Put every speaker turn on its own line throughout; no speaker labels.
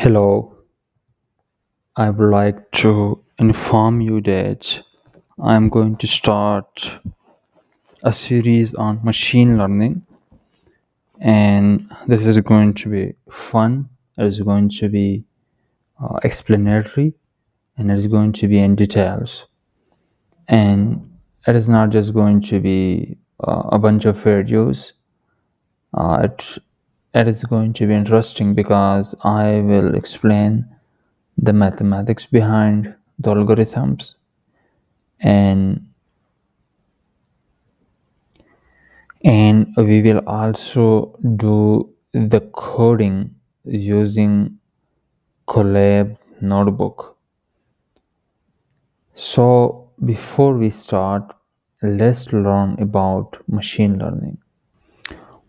Hello, I would like to inform you that I'm going to start a series on machine learning, and this is going to be fun. It is going to be explanatory, and it is going to be in details. And it is not just going to be a bunch of videos. Uh, it it is going to be interesting because I will explain the mathematics behind the algorithms and we will also do the coding using Collab notebook. So before we start, let's learn about machine learning.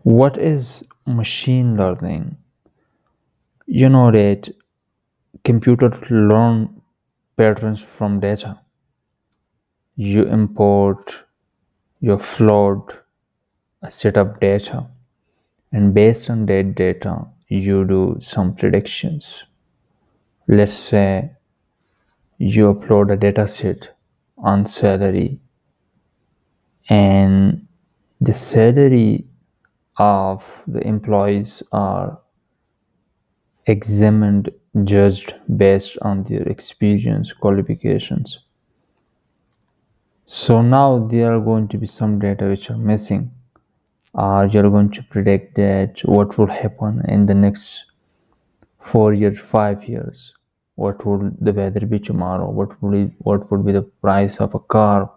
What is machine learning? You know that computers learn patterns from data. You import your float a set of data, and based on that data you do some predictions. Let's say you upload a dataset on salary, and the salary of the employees are examined, judged based on their experience, qualifications. So now there are going to be some data which are missing, or you're going to predict that what will happen in the next 4 years, 5 years. What would the weather be tomorrow? What would be the price of a car?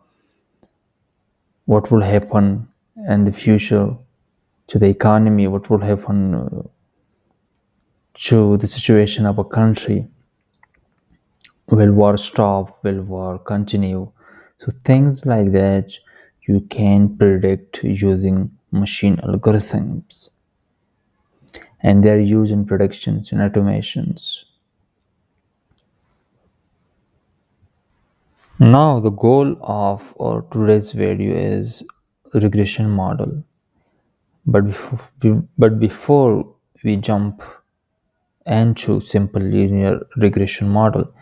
What will happen in the future to the economy? What will happen to the situation of a country? Will war stop? Will war continue? So things like that you can predict using machine algorithms, and they are used in predictions and automations. Now the goal of our today's video is regression model. But before we jump into simple linear regression model,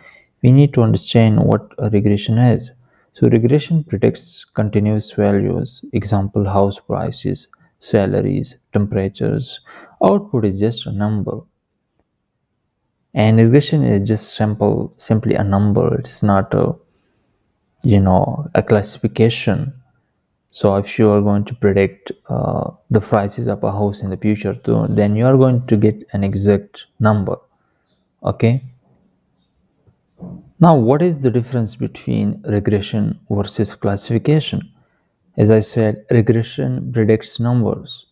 we need to understand what a regression is. So regression predicts continuous values, example house prices, salaries, temperatures. Output is just a number. And regression is just simply a number. It's not a classification. So if you are going to predict the prices of a house in the future, then you are going to get an exact number. Okay. Now, what is the difference between regression versus classification? As I said, regression predicts numbers,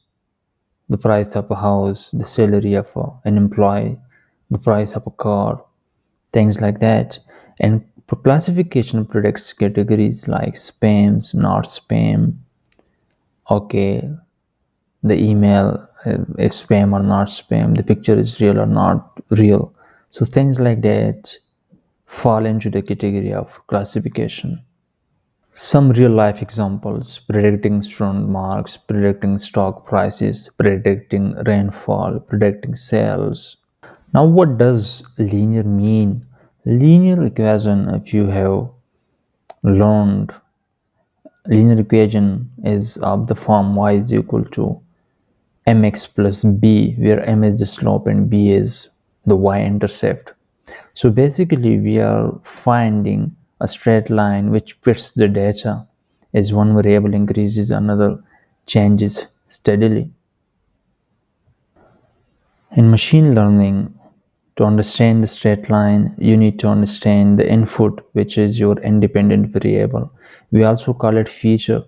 the price of a house, the salary of an employee, the price of a car, things like that. And classification predicts categories like spams, not spam. Okay, the email is spam or not spam, the picture is real or not real. So things like that fall into the category of classification. Some real life examples: predicting student marks, predicting stock prices, predicting rainfall, predicting sales. Now, what does linear mean? Linear equation, if you have learned, linear equation is of the form y is equal to mx plus b, where m is the slope and b is the y-intercept. So basically we are finding a straight line which fits the data as one variable increases, another changes steadily. In machine learning, to understand the straight line, you need to understand the input, which is your independent variable. We also call it feature.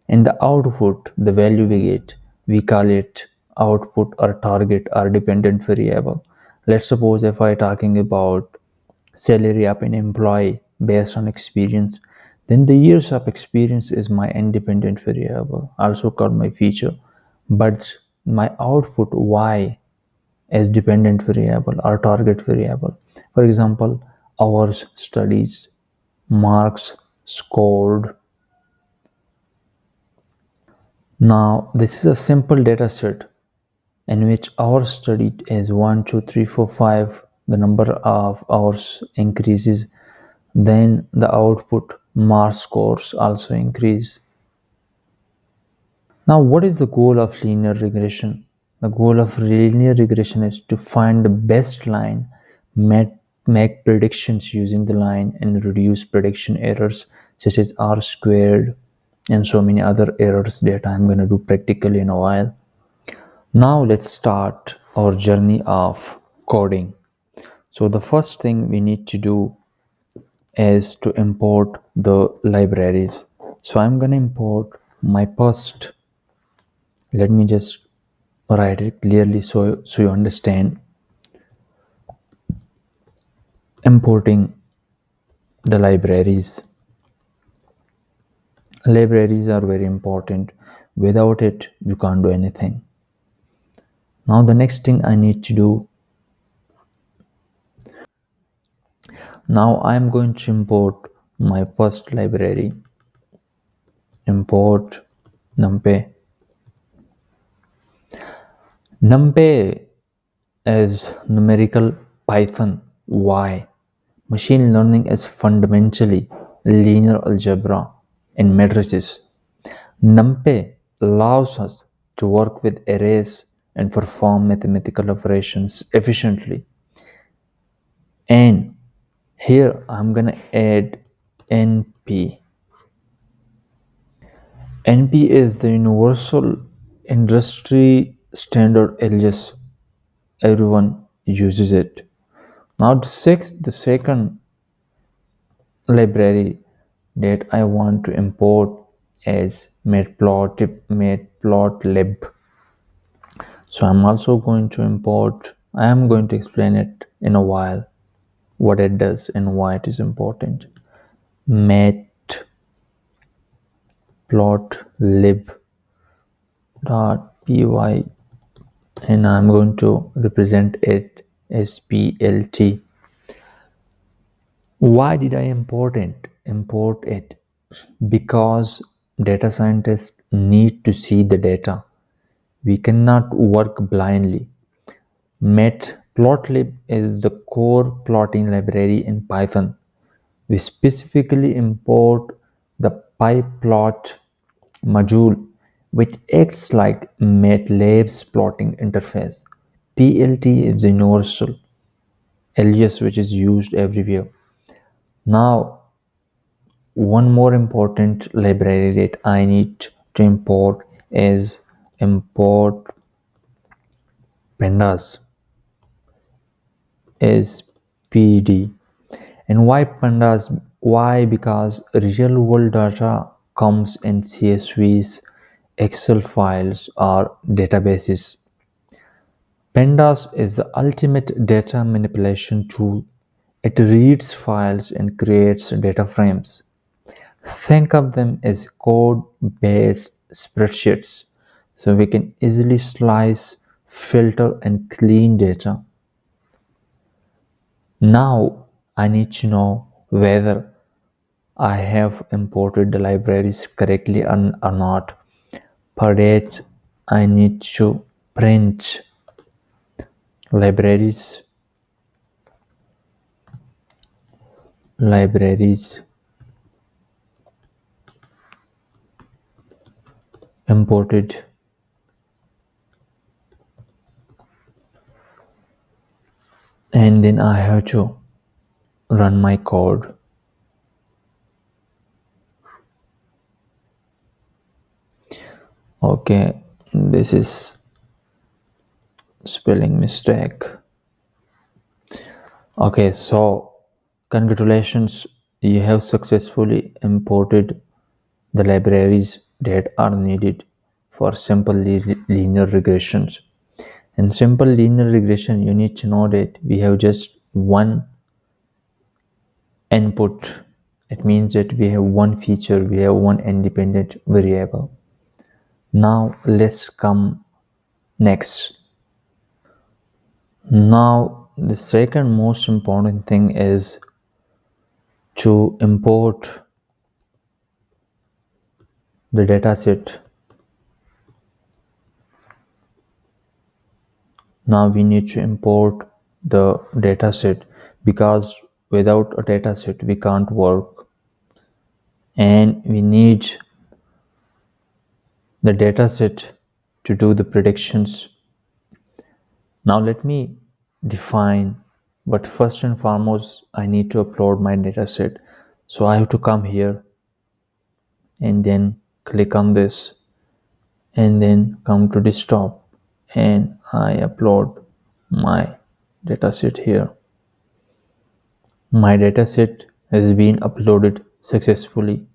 In the output, the value we get, we call it output or target or dependent variable. Let's suppose if I talking about salary of an employee based on experience, then the years of experience is my independent variable, also called my feature. But my output y as dependent variable or target variable. For example, hours studies, marks scored. Now this is a simple data set in which hours studied is 1, 2, 3, 4, 5 the number of hours increases, then the output mark scores also increase. Now, what is the goal of linear regression? The goal of linear regression is to find the best line, make predictions using the line, and reduce prediction errors such as R squared and so many other errors that I'm going to do practically in a while. Now, let's start our journey of coding. So, the first thing we need to do is to import the libraries. So, I'm going to import my first. Let me just write it clearly so you understand. Importing the libraries. Libraries are very important. Without it, you can't do anything. Now the next thing I need to do. Now I'm going to import my first library. Import NumPy. NumPy is numerical Python. Why? Machine learning is fundamentally linear algebra in matrices. NumPy allows us to work with arrays and perform mathematical operations efficiently. And here I'm gonna add NP. NP is the universal industry standard alias. Everyone uses it. Now the second library that I want to import is Matplotlib. So I'm also going to import, I am going to explain it in a while, what it does and why it is important. Matplotlib.py, and I'm going to represent it as PLT. Why did I import it? Because data scientists need to see the data. We cannot work blindly. Matplotlib is the core plotting library in Python. We specifically import the pyplot module, which acts like Matlab's plotting interface. PLT is the universal alias which is used everywhere. Now, one more important library that I need to import is import Pandas is PD. And why Pandas? Why? Because real world data comes in CSVs, Excel files, or databases. Pandas is the ultimate data manipulation tool. It reads files and creates data frames. Think of them as code-based spreadsheets, so we can easily slice, filter, and clean data. Now I need to know whether I have imported the libraries correctly or not. For that, I need to print libraries imported, and then I have to run my code. Okay, this is spelling mistake. Okay, so congratulations, you have successfully imported the libraries that are needed for simple linear regressions. In simple linear regression, you need to know that we have just one input. It means that we have one feature, we have one independent variable. Now let's come next. Now the second most important thing is to import the dataset. Now we need to import the dataset, because without a dataset we can't work, and we need the dataset to do the predictions. Now let me define, but first and foremost I need to upload my dataset. So I have to come here and then click on this and then come to desktop, and I upload my dataset here. My dataset has been uploaded successfully,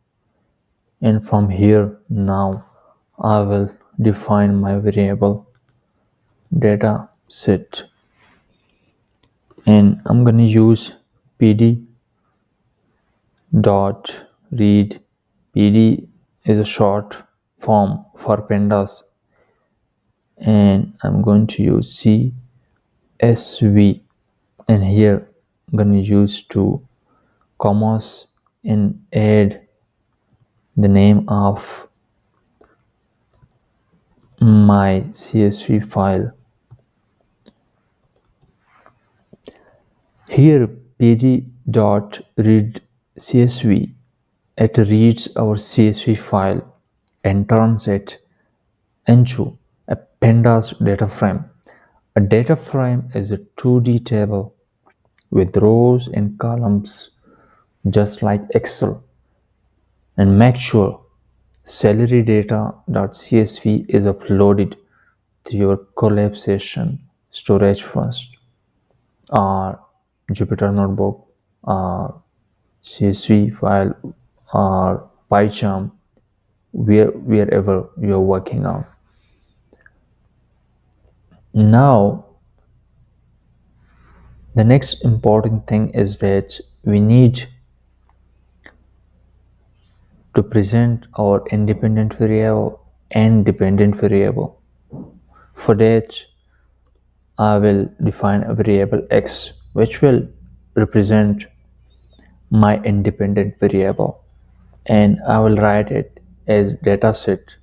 and from here now I will define my variable dataset, and I'm gonna use pd dot read. pd is a short form for pandas, and I'm going to use csv, and here I'm gonna use two commas and add the name of my csv file. Here pd.read_csv, it reads our csv file and turns it into a pandas data frame. A data frame is a 2D table with rows and columns just like Excel. And make sure salary data.csv is uploaded to your collaboration storage first, or Jupyter notebook, or CSV file, or PyCharm, wherever you're working on. Now, the next important thing is that we need to present our independent variable and dependent variable. For that, I will define a variable x which will represent my independent variable, and I will write it as dataset,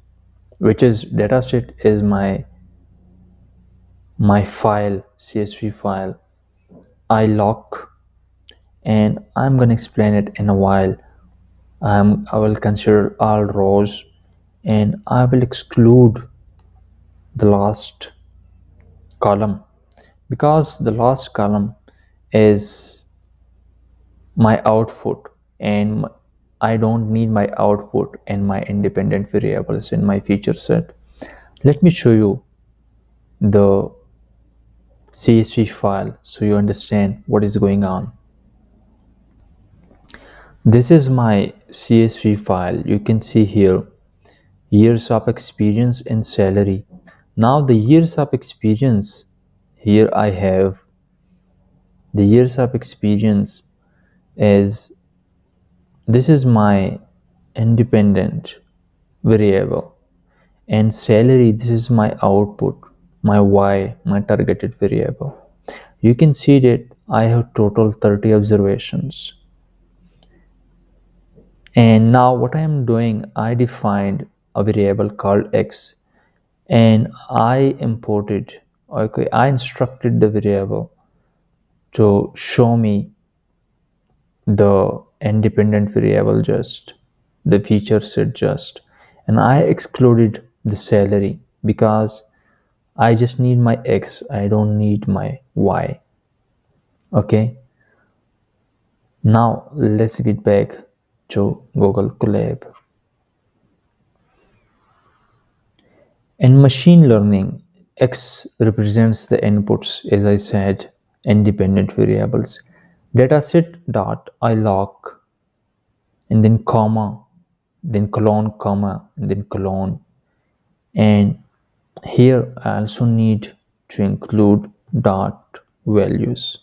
which is dataset is my file, csv file. I lock, and I'm gonna explain it in a while. I will consider all rows, and I will exclude the last column, because the last column is my output, and I don't need my output and my independent variables in my feature set. Let me show you the CSV file so you understand what is going on. This is my CSV file. You can see here years of experience and salary. Now the years of experience, here I have the years of experience is, this is my independent variable, and salary, this is my output, my y, my targeted variable. You can see that I have total 30 observations. And now what I am doing, I defined a variable called x, and I instructed the variable to show me the independent variable just, the feature set just, and I excluded the salary because I just need my x, I don't need my y. Okay, now let's get back to Google Colab. In machine learning, x represents the inputs, as I said, independent variables. Dataset dot I lock, and then comma, then colon, comma, and then colon. And here I also need to include dot values.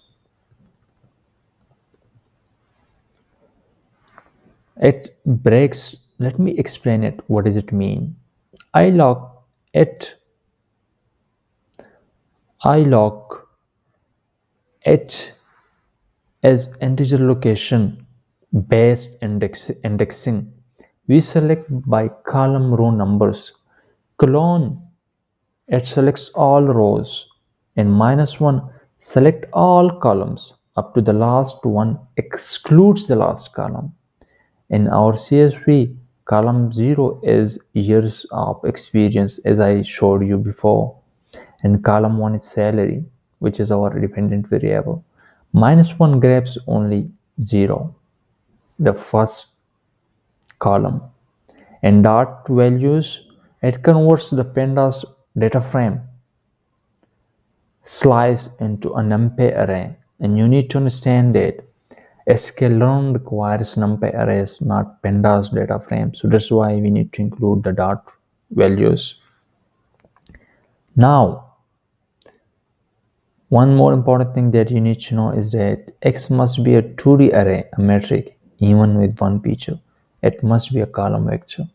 It breaks. Let me explain it. What does it mean? I lock it as integer location based indexing. We select by column row numbers. Colon, it selects all rows, and -1 Select all columns up to the last one, excludes the last column. In our CSV, column 0 is years of experience, as I showed you before, and column 1 is salary, which is our dependent variable. -1 grabs only 0, the first column, and dot values, it converts the pandas data frame slice into a NumPy array. And you need to understand that sklearn requires NumPy arrays, not pandas data frame. So that's why we need to include the dot values. Now, one more important thing that you need to know is that X must be a 2D array, a metric, even with one feature. It must be a column vector.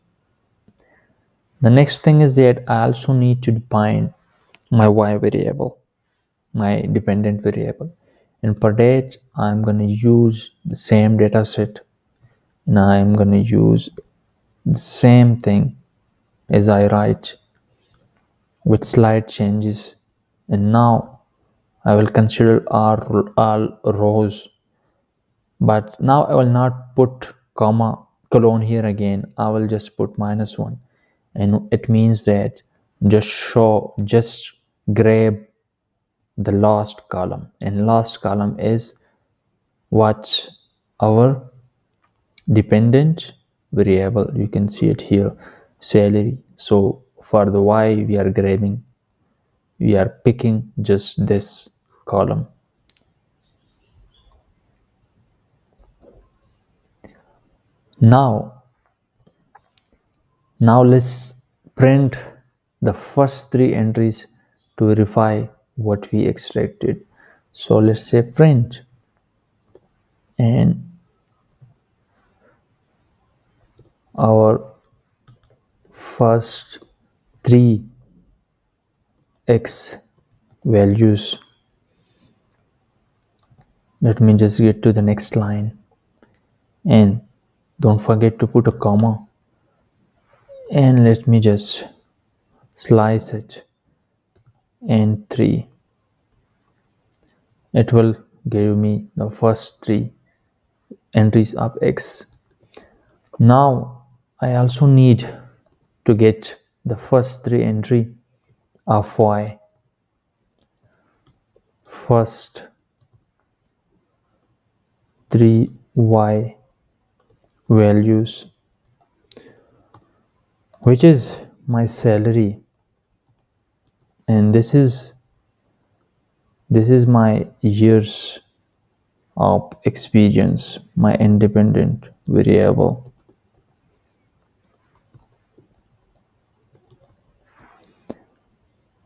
The next thing is that I also need to define my Y variable, my dependent variable. And for that, I'm going to use the same data set, and I'm going to use the same thing as I write with slight changes. And now I will consider all rows, but now I will not put comma colon here again. I will just put -1, and it means that just grab the last column, and last column is what our dependent variable. You can see it here, salary. So for the Y, we are picking just this column. Now let's print the first 3 entries to verify what we extracted. So let's say print, and our first 3 X values. Let me just get to the next line, and don't forget to put a comma, and let me just slice it, and 3. It will give me the first 3 entries of X. Now I also need to get the first 3 entry of Y. First 3 Y values, which is my salary, and this is my years of experience, my independent variable.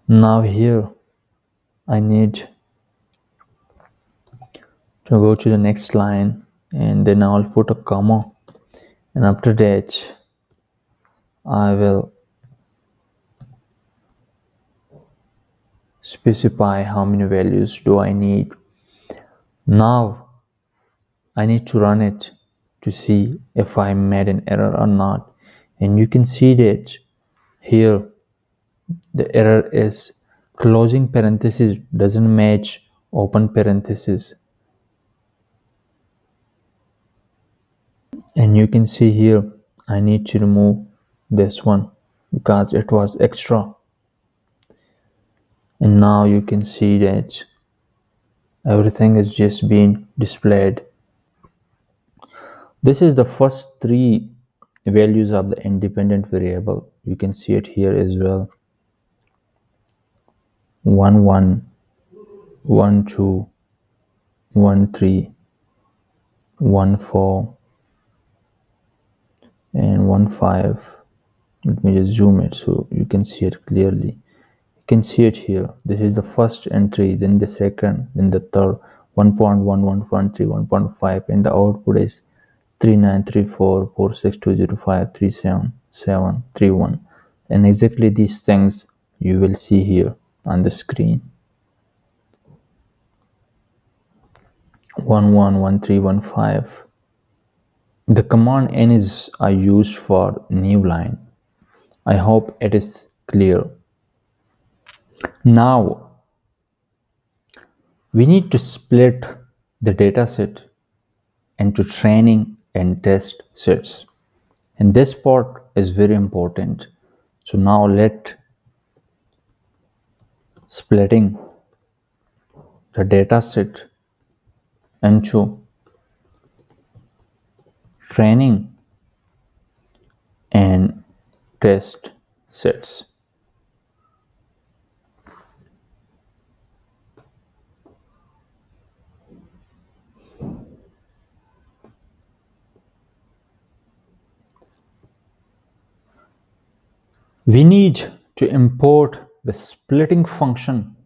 Now here I need to go to the next line, and then I'll put a comma, and after that I will specify how many values do I need. Now I need to run it to see if I made an error or not, and you can see that here the error is closing parenthesis doesn't match open parenthesis, and you can see here I need to remove this one because it was extra, and now you can see that everything is just being displayed. This is the first 3 values of the independent variable. You can see it here as well. 1 1, 1 2, 1 3, 1 4, and 1 5. Let me just zoom it so you can see it clearly. You can see it here. This is the first entry, then the second, then the third. 1.1, 1.3, 1.5, and the output is 3934 46205 37731, and exactly these things you will see here on the screen. 111315. The command n is are used for new line. I hope it is clear. Now We need to split the dataset into training and test sets. And this part is very important. So now let splitting the dataset into training and test sets. We need to import the splitting function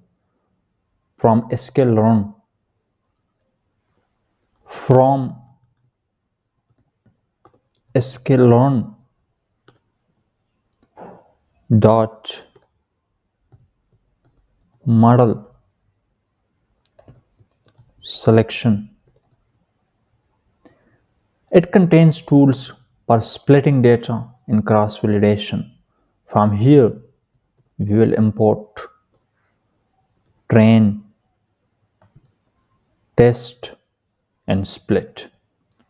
from sklearn from sklearn dot model selection. It contains tools for splitting data and cross-validation. From here, we will import train, test, and split.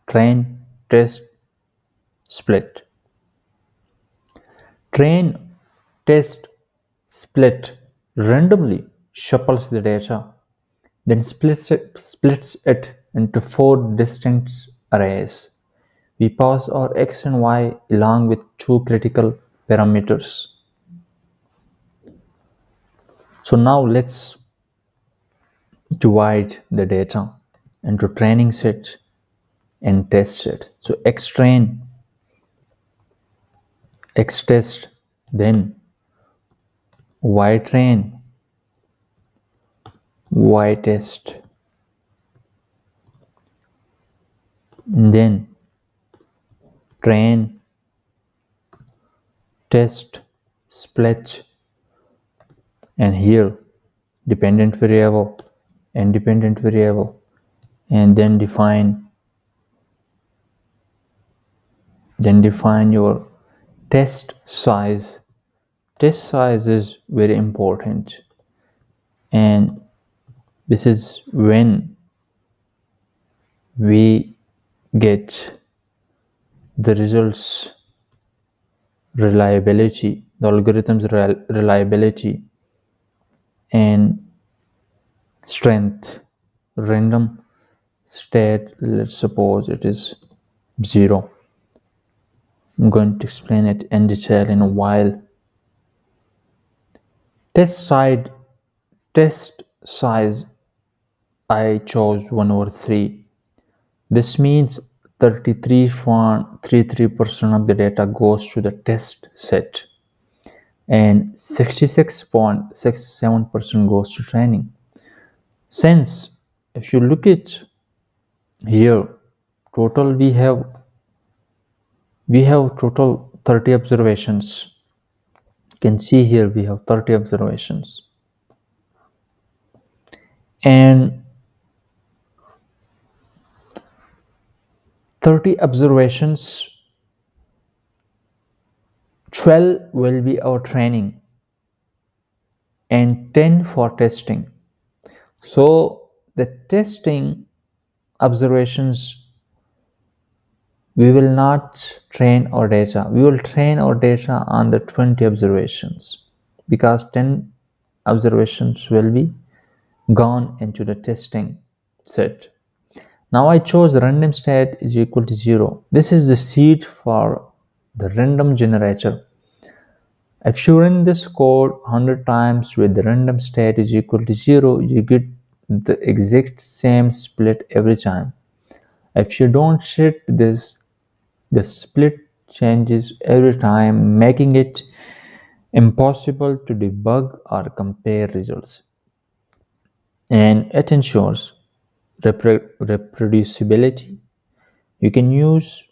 Train, test, split. Train, test, split randomly shuffles the data, then splits it into 4 distinct arrays. We pass our x and y along with 2 critical parameters. So now let's divide the data into training set and test set. So x train, x test, then y train, y test, and then train, test, split, and here dependent variable, independent variable, and then define your test size. Test size is very important, and this is when we get the results reliability, the algorithm's reliability and strength. Random state, let's suppose it is 0. I'm going to explain it in detail in a while. Test size I chose 1/3. This means 33.33% of the data goes to the test set and 66.67% goes to training. Since if you look at here, total we have total 30 observations. You can see here we have 30 observations, and 30 observations, 12 will be our training and 10 for testing. So the testing observations, we will not train our data. We will train our data on the 20 observations because 10 observations will be gone into the testing set. Now I chose random state is equal to 0. This is the seed for the random generator. If you run this code 100 times with the random state is equal to 0, you get the exact same split every time. If you don't set this, the split changes every time, making it impossible to debug or compare results. And it ensures reproducibility. You can use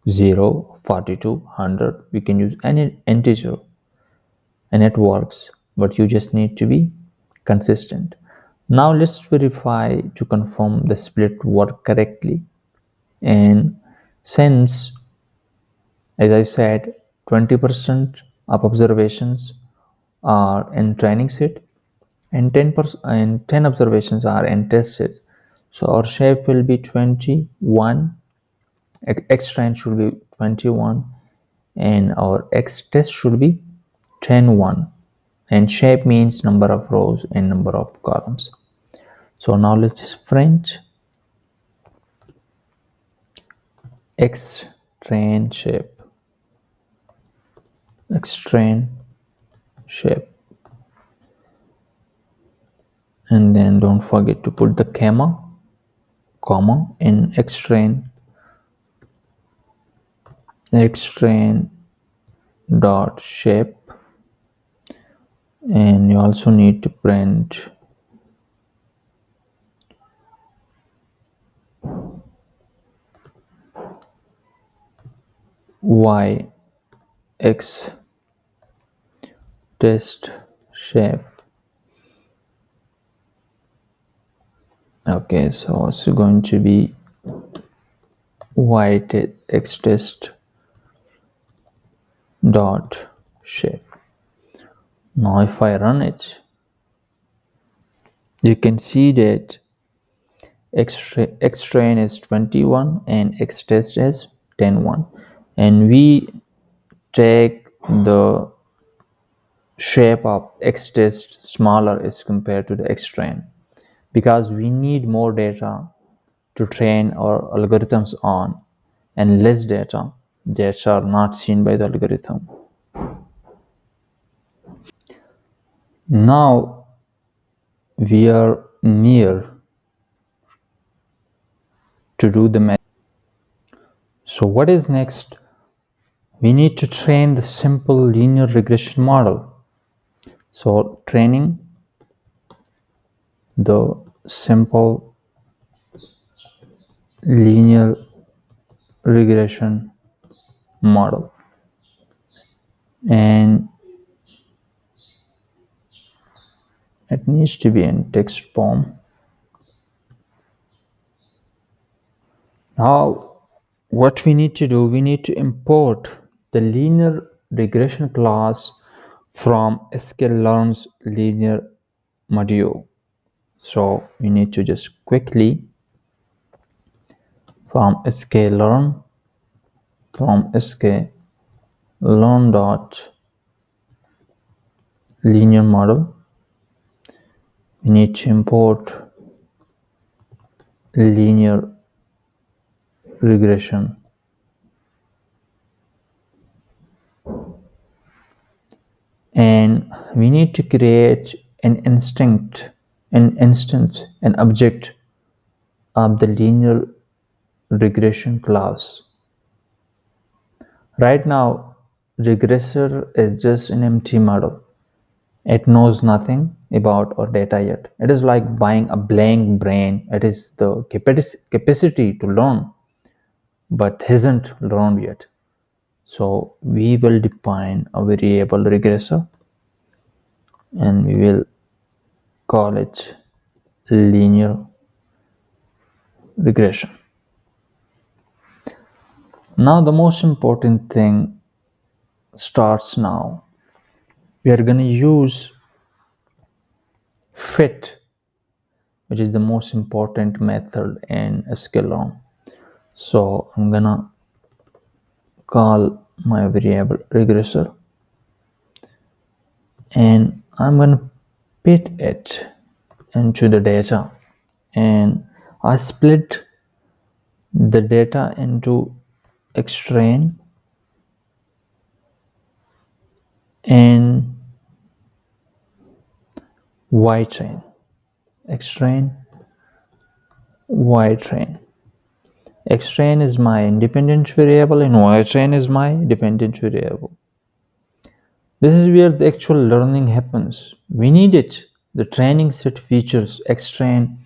0, 42, 100. You can use any integer and it works, but you just need to be consistent. Now let's verify to confirm the split work correctly. And since, as I said, 20% of observations are in training set and 10 observations are untested. So our shape will be 21, x train should be 21, and our x test should be 10 1, and shape means number of rows and number of columns. So now let's just print x train shape, x train shape, and then don't forget to put the comma in x train dot shape, and you also need to print y x test shape. Okay, so it's going to be y x test dot shape. Now if I run it, you can see that x train is 21 and x test is 10 1, and we take the shape of x test smaller as compared to the x train, because we need more data to train our algorithms on, and less data that are not seen by the algorithm. Now we are near to do the math. So what is next? We need to train the simple linear regression model. So training the simple linear regression model, and it needs to be in text form. Now what we need to do, we need to import the linear regression class from sklearn's linear module. So we need to just quickly from sklearn dot linear model, we need to import linear regression, and we need to create an object of the linear regression class. Right now regressor is just an empty model. It knows nothing about our data yet. It is like buying a blank brain. It is the capacity to learn, but hasn't learned yet. So we will define a variable regressor, and we will call it linear regression. Now the most important thing starts now. We are going to use fit, which is the most important method in sklearn. So I'm gonna call my variable regressor, and I'm gonna fit it into the data, and I split the data into x train and y train, x train, y train. X train is my independent variable and y train is my dependent variable. This is where the actual learning happens. We need it. The training set features x train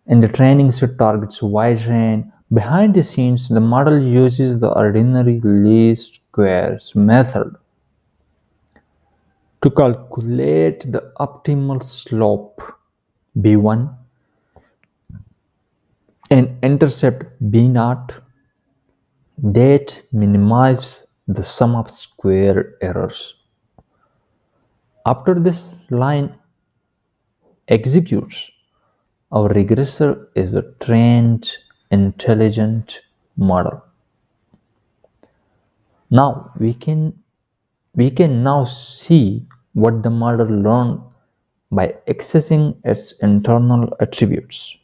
and the training set targets y train. Behind the scenes, the model uses the ordinary least squares method to calculate the optimal slope b1 and intercept b0 that minimize the sum of square errors. After this line executes, our regressor is a trained, intelligent model. Now we can now see what the model learned by accessing its internal attributes.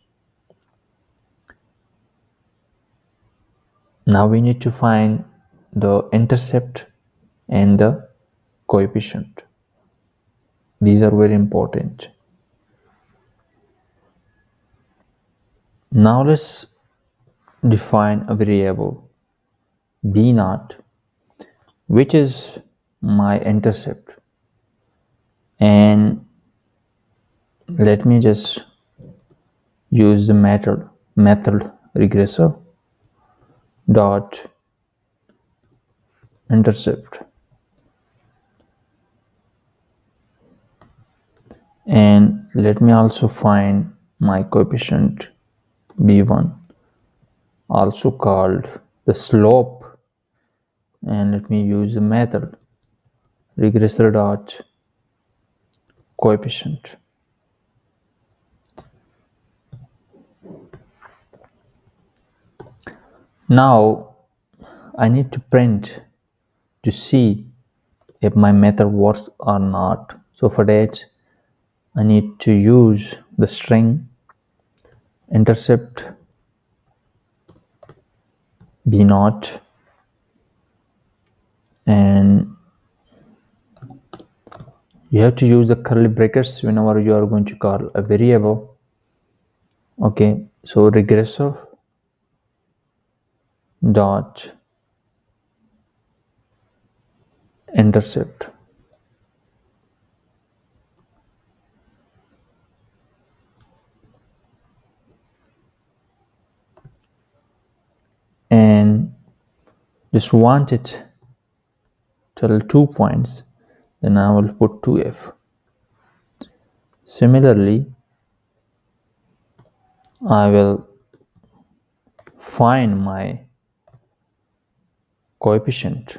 Now we need to find the intercept and the coefficient. These are very important. Now let's define a variable b naught, which is my intercept, and let me just use the method regressor dot intercept, and let me also find my coefficient b1, also called the slope, and let me use the method regressor dot coefficient. Now I need to print to see if my method works or not. So for that I need to use the string intercept b naught, and you have to use the curly brackets whenever you are going to call a variable. Okay, so regressor dot intercept, and just want it till 2 points, then I will put 2f. Similarly, I will find my coefficient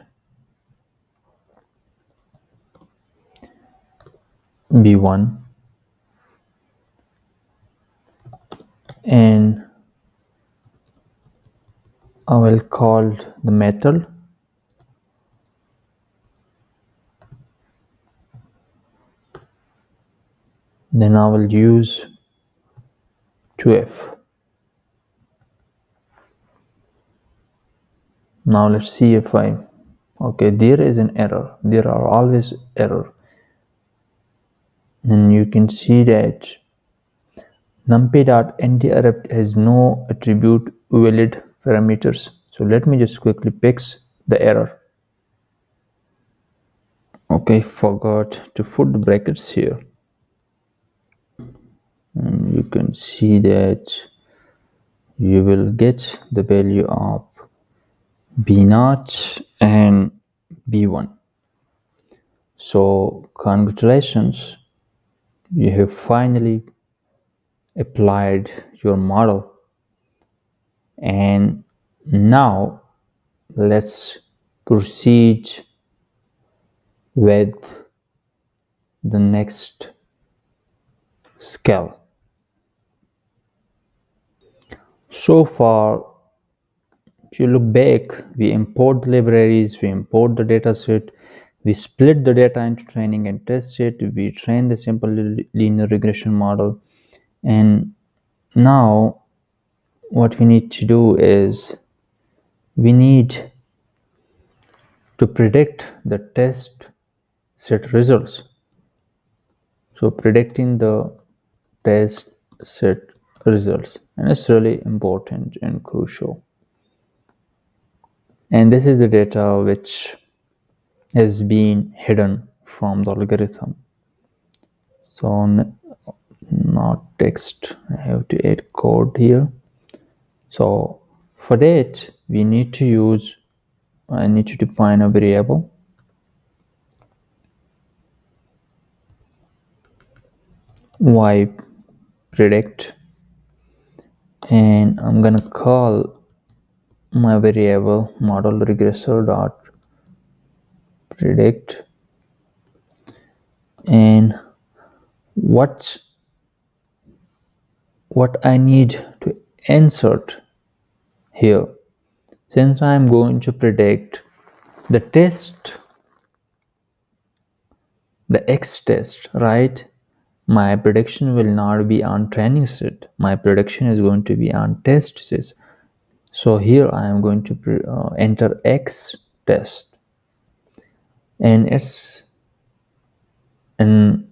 b1, and I will call the method then I will use 2f. Now let's see if okay, there is an error. There are always error, and you can see that numpy.interrupt has no attribute valid parameters. So let me just quickly fix the error. Okay, forgot to put the brackets here, and you can see that you will get the value of b0 and b1. So congratulations, you have finally applied your model, and now let's proceed with the next scale. So far, if you look back, we import the libraries, we import the dataset, we split the data into training and test set, we train the simple linear regression model, and now what we need to do is we need to predict the test set results. So predicting the test set results, and it's really important and crucial. And this is the data which has been hidden from the algorithm. So not text, I have to add code here. So for that we need to use, I need to define a variable y predict, and I'm gonna call my variable model regressor dot predict, and what what I need to insert here, since I am going to predict the test, the X test, right? My prediction will not be on training set. My prediction is going to be on test set. So here I am going to enter X test, and and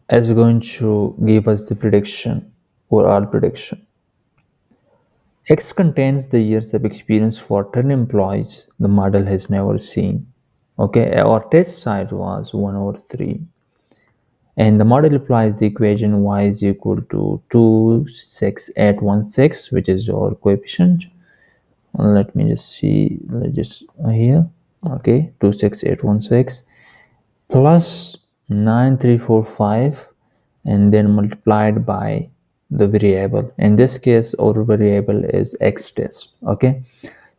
it's going to give us the prediction, overall prediction. X contains the years of experience for 10 employees the model has never seen. Okay, our test size was 1 over 3. And the model applies the equation y is equal to 26816, which is our coefficient. Let me just see, let's just here. Okay, 26816 plus 9345, and then multiplied by the variable. In this case, our variable is X test. Okay,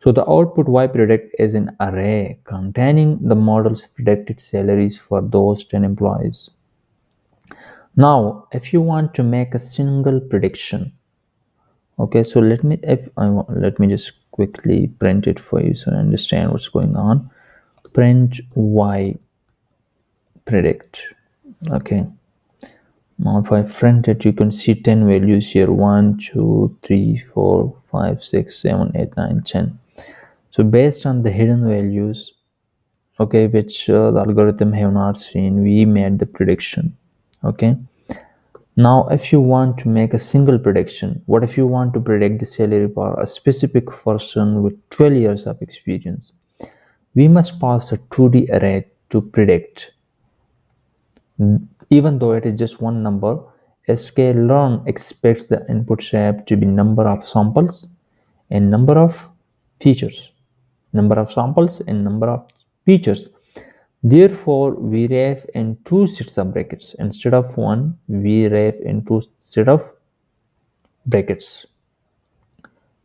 so the output y predict is an array containing the model's predicted salaries for those 10 employees. Now, if you want to make a single prediction, okay, so let me just quickly print it for you so you understand what's going on. Print y predict. Okay, now if I print it, you can see 10 values here: 1 2 3 4 5 6 7 8 9 10. So based on the hidden values, okay, which the algorithm have not seen, we made the prediction. Okay, now if you want to make a single prediction, what if you want to predict the salary for a specific person with 12 years of experience? We must pass a 2D array to predict. Even though it is just one number, sklearn expects the input shape to be number of samples and number of features. Number of samples and number of features. Therefore, we ref in two sets of brackets. Instead of one, we ref in two sets of brackets.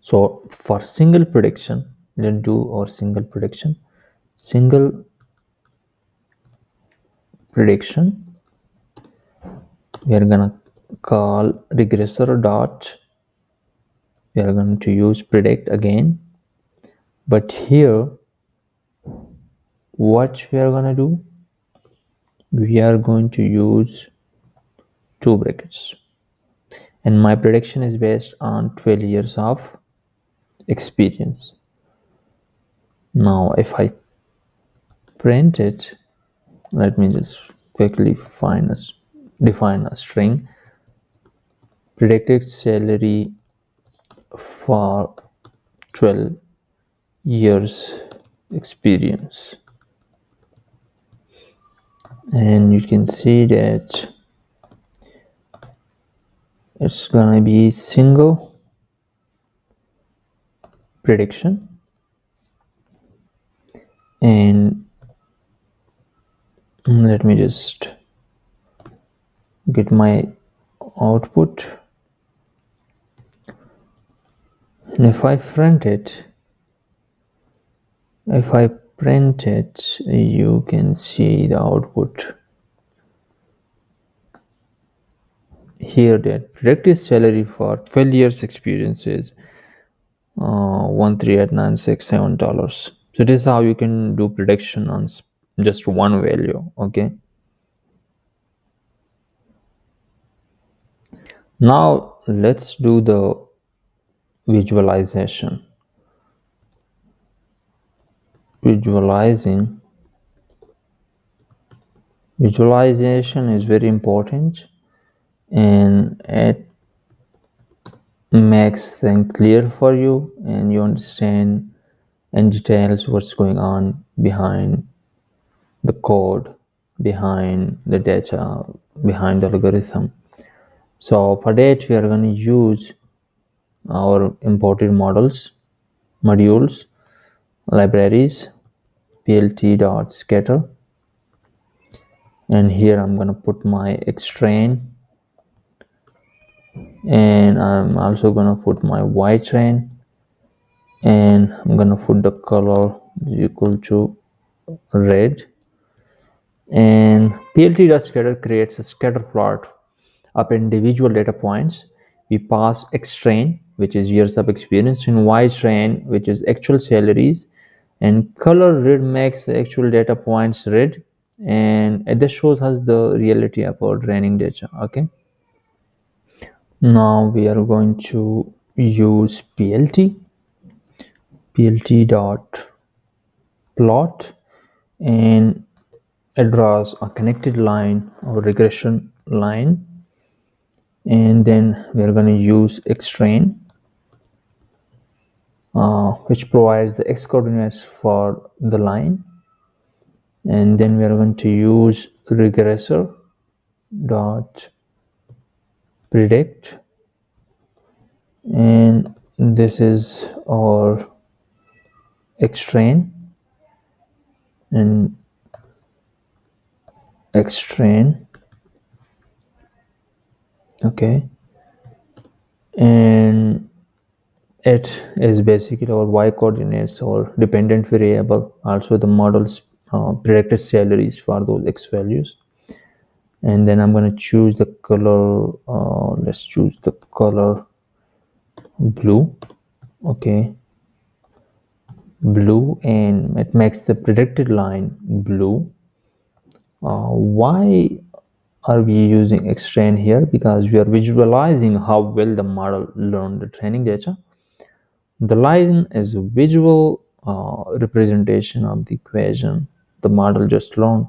So for single prediction, let's do our single prediction. Single prediction, we are gonna call regressor dot, we are going to use predict again, but here what we are gonna do, we are going to use two brackets, and my prediction is based on 12 years of experience. Now if I print it, let me just quickly define a string. Predicted salary for 12 years experience, and you can see that it's gonna be single prediction, and let me just get my output, and if I print it, you can see the output here that predicted salary for 12 years experience is $138,967. So this is how you can do prediction on just one value. Okay, now let's do the visualization. Visualization is very important, and it makes things clear for you, and you understand in details what's going on behind the code, behind the data, behind the algorithm. So for that, we are going to use our imported modules, libraries, plt.scatter, and here I'm going to put my xtrain, and I'm also going to put my ytrain, and I'm going to put the color equal to red, and plt.scatter creates a scatter plot of individual data points we pass xtrain, which is years of experience, and ytrain, which is actual salaries, and color red makes the actual data points red, and this shows us the reality about training data. Okay, now we are going to use plt dot plot, and it draws a connected line or regression line, and then we are going to use xtrain, which provides the x coordinates for the line, and then we are going to use regressor dot predict, and this is our xtrain, and xtrain, okay, and it is basically our y coordinates or dependent variable, also the model's predicted salaries for those x values. And then I'm going to choose the color, let's choose the color blue, okay, blue, and it makes the predicted line blue. Why are we using xtrain here? Because we are visualizing how well the model learned the training data. The line is a visual representation of the equation the model just learned.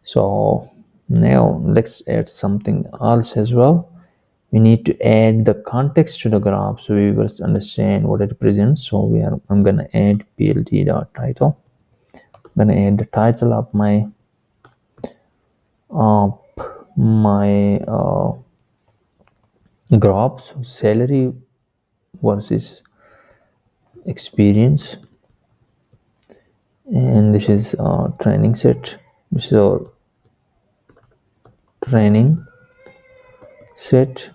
So now let's add something else as well. We need to add the context to the graph so viewers understand what it represents. So I'm gonna add plt.title. I'm gonna add the title of my graph. So salary versus experience, and this is training set. This is our training set,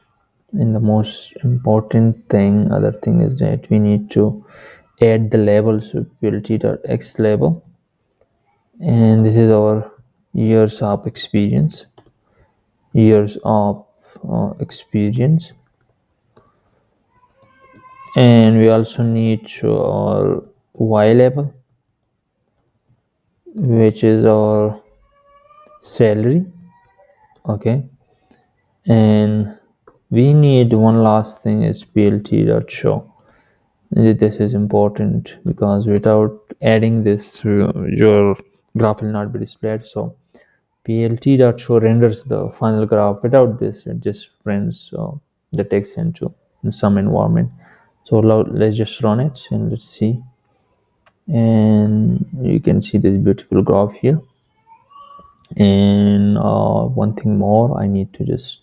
and the most important thing, other thing, is that we need to add the label. So plt.x label, and this is our years of experience, years of experience, and we also need to our y label, which is our salary, okay, and we need one last thing is plt.show. This is important because without adding this your graph will not be displayed. So plt.show renders the final graph. Without this, it just renders the text into some environment. So let's just run it and let's see, and you can see this beautiful graph here. And one thing more, I need to just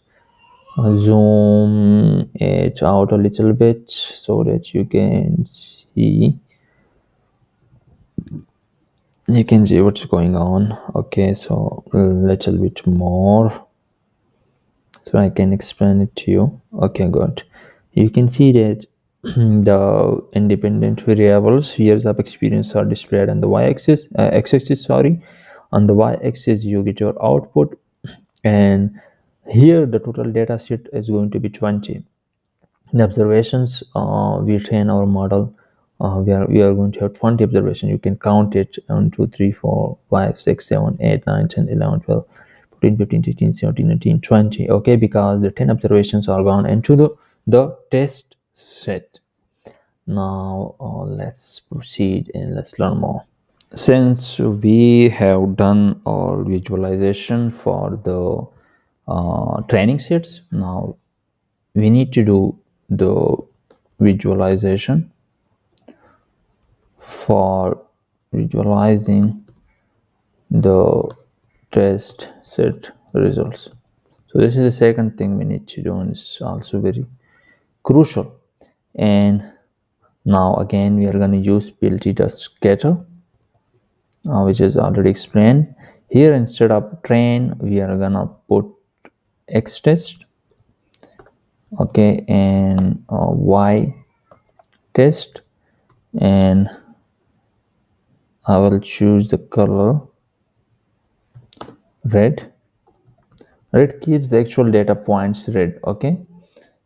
zoom it out a little bit so that you can see what's going on. Okay, so a little bit more so I can explain it to you. Okay, good. You can see that the independent variables years of experience are displayed on the y-axis, x-axis, sorry. On the y-axis you get your output, and here the total data set is going to be 20. The observations, we train our model, we are going to have 20 observations. You can count it 1 2 3 4 5 6 7 8 9 10 11 12 14 15 16 17 18 20, okay, because the 10 observations are gone into the test set. Now let's proceed and let's learn more. Since we have done our visualization for the training sets, now we need to do the visualization for visualizing the test set results. So this is the second thing we need to do, and it's also very crucial. And now again we are going to use plt.scatter, which is already explained here. Instead of train, we are gonna put x test, okay, and y test, and I will choose the color red. Red keeps the actual data points red, okay.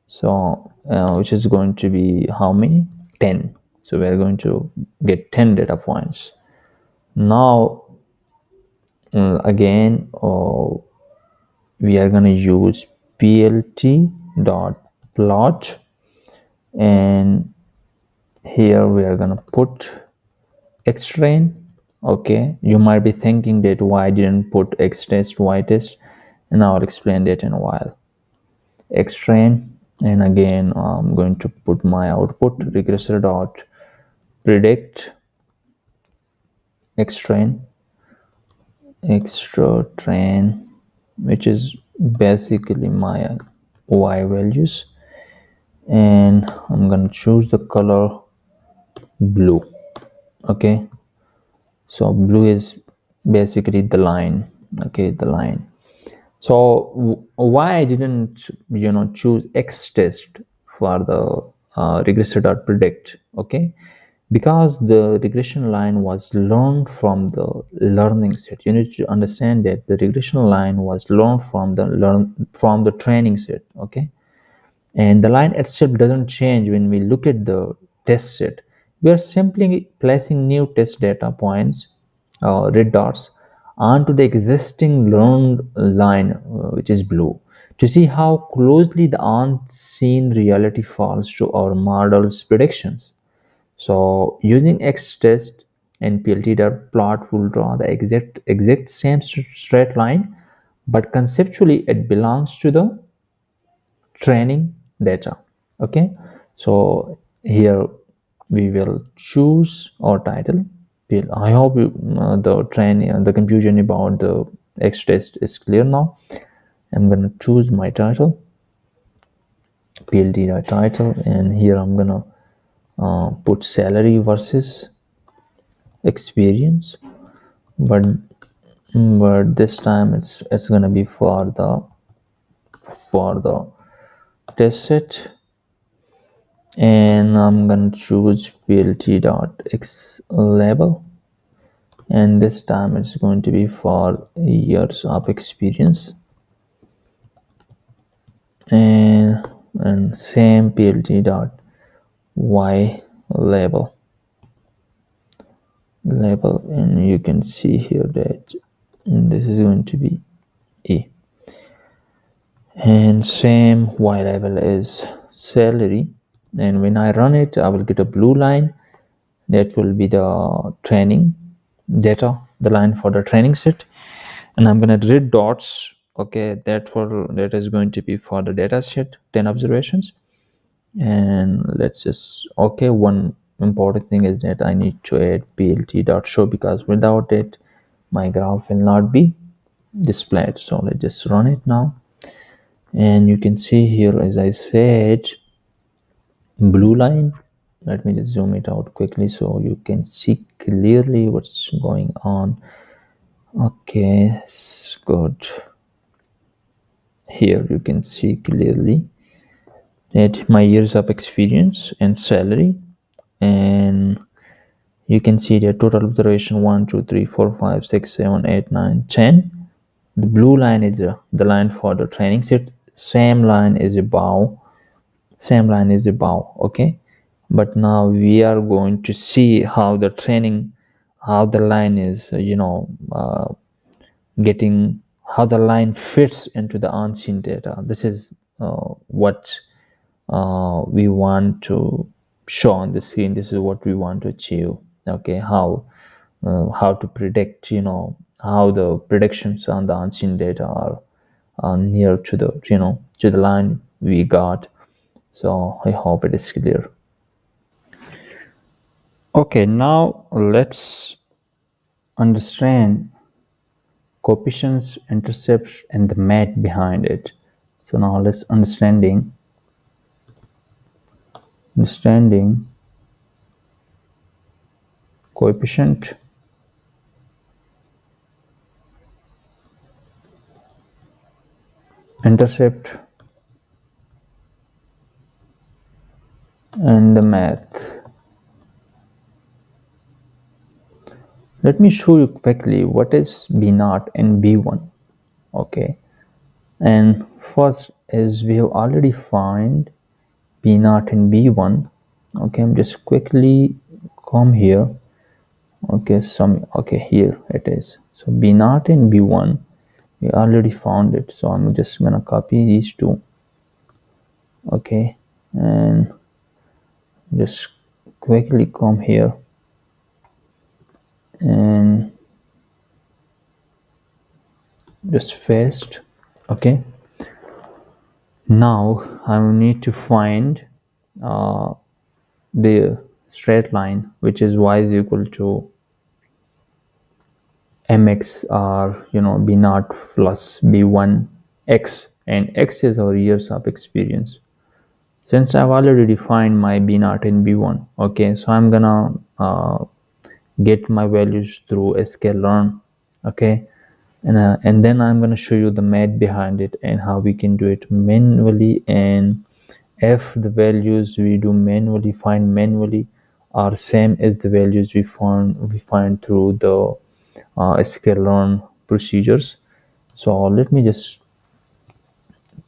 So which is going to be how many? 10. So we are going to get 10 data points. Now again we are going to use plt.plot, and here we are going to put xtrain. Okay, you might be thinking that why I didn't put xtest, ytest, and I'll explain that in a while. Xtrain, and again I'm going to put my output regressor dot predict xtrain, which is basically my y values, and I'm gonna choose the color blue. Okay, so blue is basically the line. Okay, the line. So why I didn't choose xtest for the regressor.predict? Okay, because the regression line was learned from the learning set. You need to understand that the regression line was learned from the training set. Okay, and the line itself doesn't change when we look at the test set. We are simply placing new test data points, red dots, onto the existing learned line, which is blue, to see how closely the unseen reality falls to our model's predictions. So using xtest and plt.plot will draw the exact same straight line, but conceptually it belongs to the training data. Okay, so here we will choose our title. I hope the confusion about the xtest is clear now. I'm gonna choose my title, plt title, and here I'm gonna put salary versus experience, but this time it's gonna be for the test set, and I'm gonna choose plt.x label, and this time it's going to be for years of experience, and same plt.y label, and you can see here that this is going to be e, and same y label is salary, and when I run it I will get a blue line. That will be the training data, the line for the training set, and I'm gonna read dots. Okay, that is going to be for the data set, 10 observations. And let's just, okay, one important thing is that I need to add plt.show, because without it my graph will not be displayed. So let's just run it now, and you can see here, as I said, blue line. Let me just zoom it out quickly so you can see clearly what's going on. Okay, it's good. Here you can see clearly that my years of experience and salary, and you can see the total observation 1 2 3 4 5 6 7 8 9 10. The blue line is the line for the training set. Same line is above. Okay, but now we are going to see how the line is getting, how the line fits into the unseen data. This is what we want to show on the screen. This is what we want to achieve. Okay, how to predict, how the predictions on the unseen data are near to the line we got. So I hope it is clear. Okay, now let's understand coefficients, intercepts, and the math behind it. So now let's understanding coefficient, intercept, and the math. Let me show you quickly what is B0 and B1. Okay, and first, as we have already found, b0 and b1. Okay, I'm just quickly come here. Okay, here it is. So b0 and b1, we already found it, so I'm just gonna copy these two. Okay, and just quickly come here and just paste. Okay, now I will need to find the straight line, which is y is equal to mx, or b0 plus b1 x, and x is our years of experience. Since I've already defined my b0 and b1, okay, so I'm gonna get my values through sklearn. Okay, and then I'm gonna show you the math behind it and how we can do it manually, and if the values we do manually, find manually, are same as the values we find through the sklearn procedures. So let me just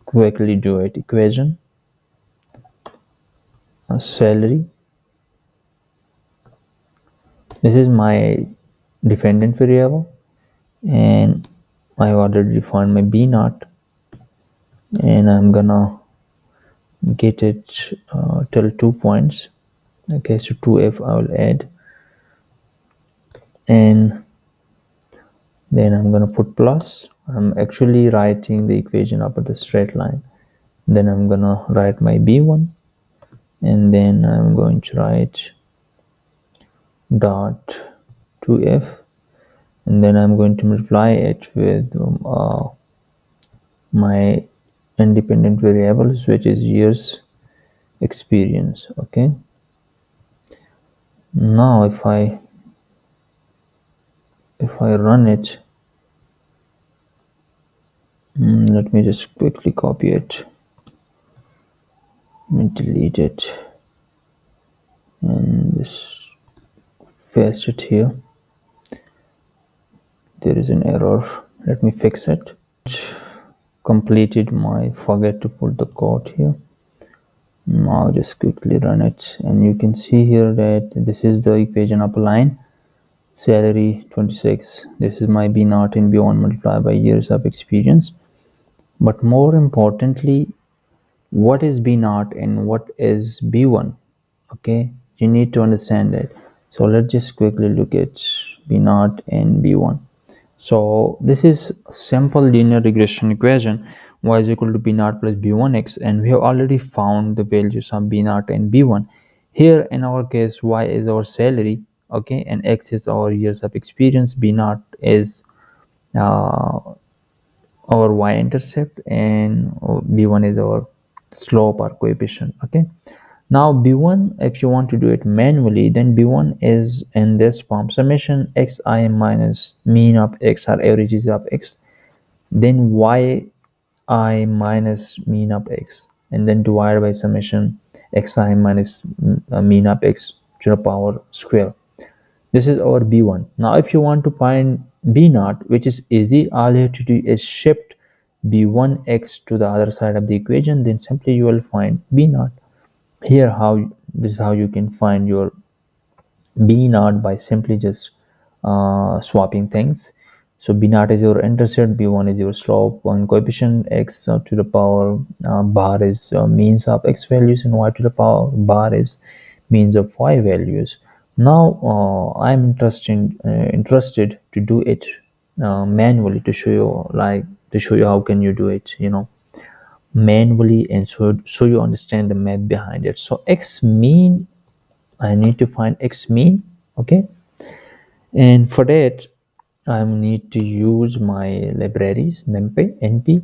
quickly do it. Equation, salary, this is my dependent variable, and I've already defined my b0, and I'm gonna get it till 2 points. Okay, so 2f I will add, and then I'm gonna put plus. I'm actually writing the equation up at the straight line. Then I'm gonna write my b1, and then I'm going to write dot 2f, and then I'm going to multiply it with my independent variables, which is years experience. Okay, now if I run it, let me just quickly copy it, delete it, and just paste it here. There is an error, let me fix it. Completed my forget to put the code here. Now just quickly run it, and you can see here that this is the equation upper line, salary 26. This is my b0 and b1 multiplied by years of experience. But more importantly, what is b0 and what is b1? Okay, you need to understand that. So let's just quickly look at b0 and b1. So this is simple linear regression equation, y is equal to b0 plus b1x, and we have already found the values of b0 and b1. Here in our case, y is our salary, okay, and x is our years of experience. b0 is uh, our y-intercept, and b1 is our slope or coefficient. Okay, now b1, if you want to do it manually, then b1 is in this form: summation xi minus mean of x or averages of x, then yi minus mean of x, and then divided by summation xi minus mean of x to the power square. This is our b1. Now if you want to find b0, which is easy, all you have to do is shift b1x to the other side of the equation, then simply you will find b0. Here this is how you can find your b0 by simply just swapping things. So b0 is your intercept, b1 is your slope, and coefficient x to the power bar is means of x values, and y to the power bar is means of y values. Now I'm interested to do it manually, to show you how can you do it manually, and so you understand the math behind it. So x mean, I need to find x mean. Okay, and for that I need to use my libraries np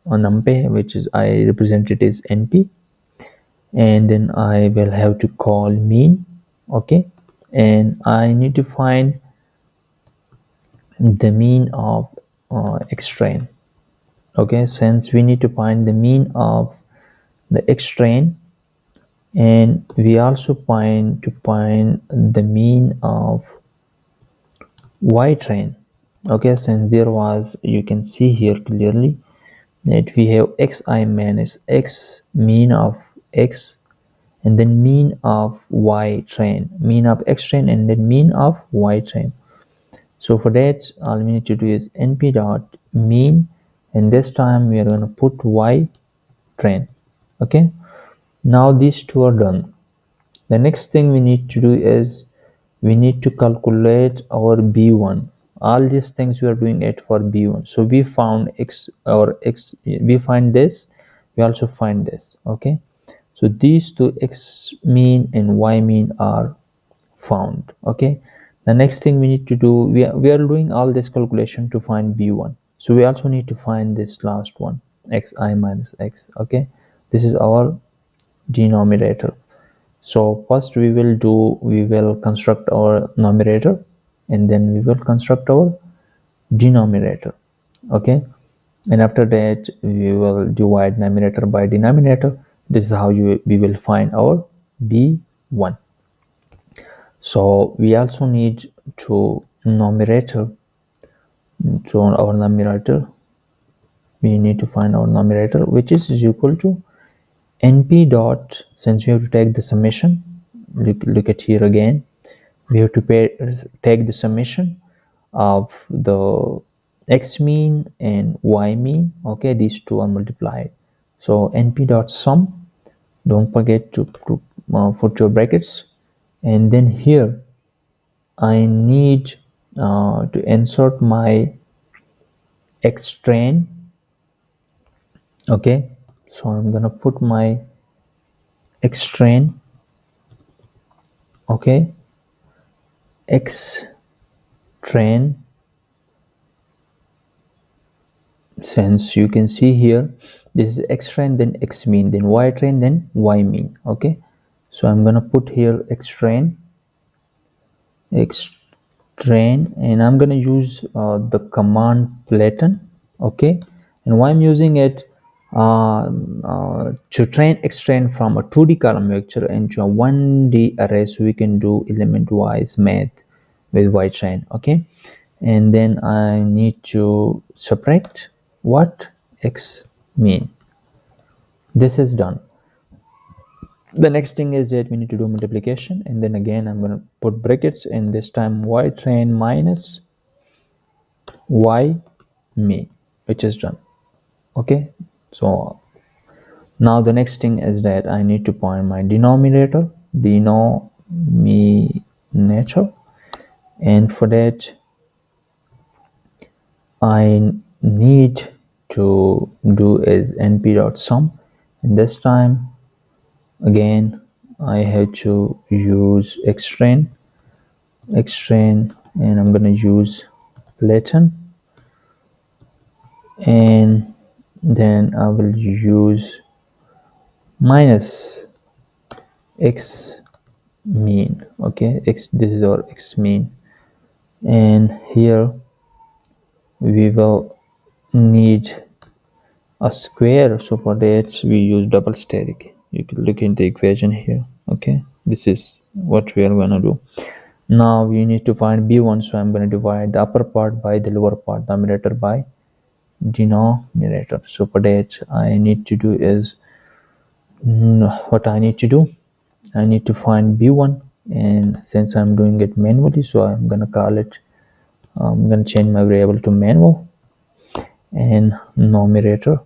or numpy, which is I represent it as np, and then I will have to call mean. Okay, and I need to find the mean of x train. Okay, since we need to find the mean of the x train, and we also find the mean of y train. Okay, since there was, you can see here clearly that we have xi minus x mean of x, and then mean of y train, mean of x train, and then mean of y train. So for that, all we need to do is np dot mean, and this time we are going to put y train. Okay, now these two are done. The next thing we need to do is we need to calculate our b1. All these things we are doing it for b1. So we found x, or x, we find this, we also find this. Okay, so these two, x mean and y mean, are found. Okay, the next thing we need to do, we are doing all this calculation to find b1, so we also need to find this last one, xi minus x. Okay, this is our denominator. So first we will construct our numerator, and then we will construct our denominator. Okay, and after that we will divide numerator by denominator. This is how we will find our b1. So we also need to numerator, so our numerator, we need to find our numerator, which is equal to np dot, since we have to take the summation, look at here again, we have to take the summation of the x mean and y mean. Okay, these two are multiplied, so np dot sum, don't forget to put your brackets, and then here I need to insert my x train. Okay, so I'm gonna put my x train. Okay, x train, since you can see here this is x train, then x mean, then y train, then y mean. Okay, so I'm gonna put here x train, and I'm gonna use the command flatten. Okay, and why I'm using it, to train x train from a 2D column vector into a 1D array, so we can do element wise math with y train. Okay, and then I need to subtract what, x mean. This is done. The next thing is that we need to do multiplication, and then again I'm going to put brackets, and this time y train minus y mean, which is done. Okay, so now the next thing is that I need to find my denominator, and for that I need to do is np.sum, and this time again I have to use x train, and I'm gonna use flatten, and then I will use minus x mean. Okay, this is our x mean, and here we will need a square, so for that we use double static. You can look in the equation here. Okay, this is what we are gonna do. Now we need to find b1, so I'm going to divide the upper part by the lower part, numerator by denominator. So for that I need to do is, what I need to do, I need to find b1, and since I'm doing it manually, so I'm going to call it, I'm going to change my variable to manual, and numerator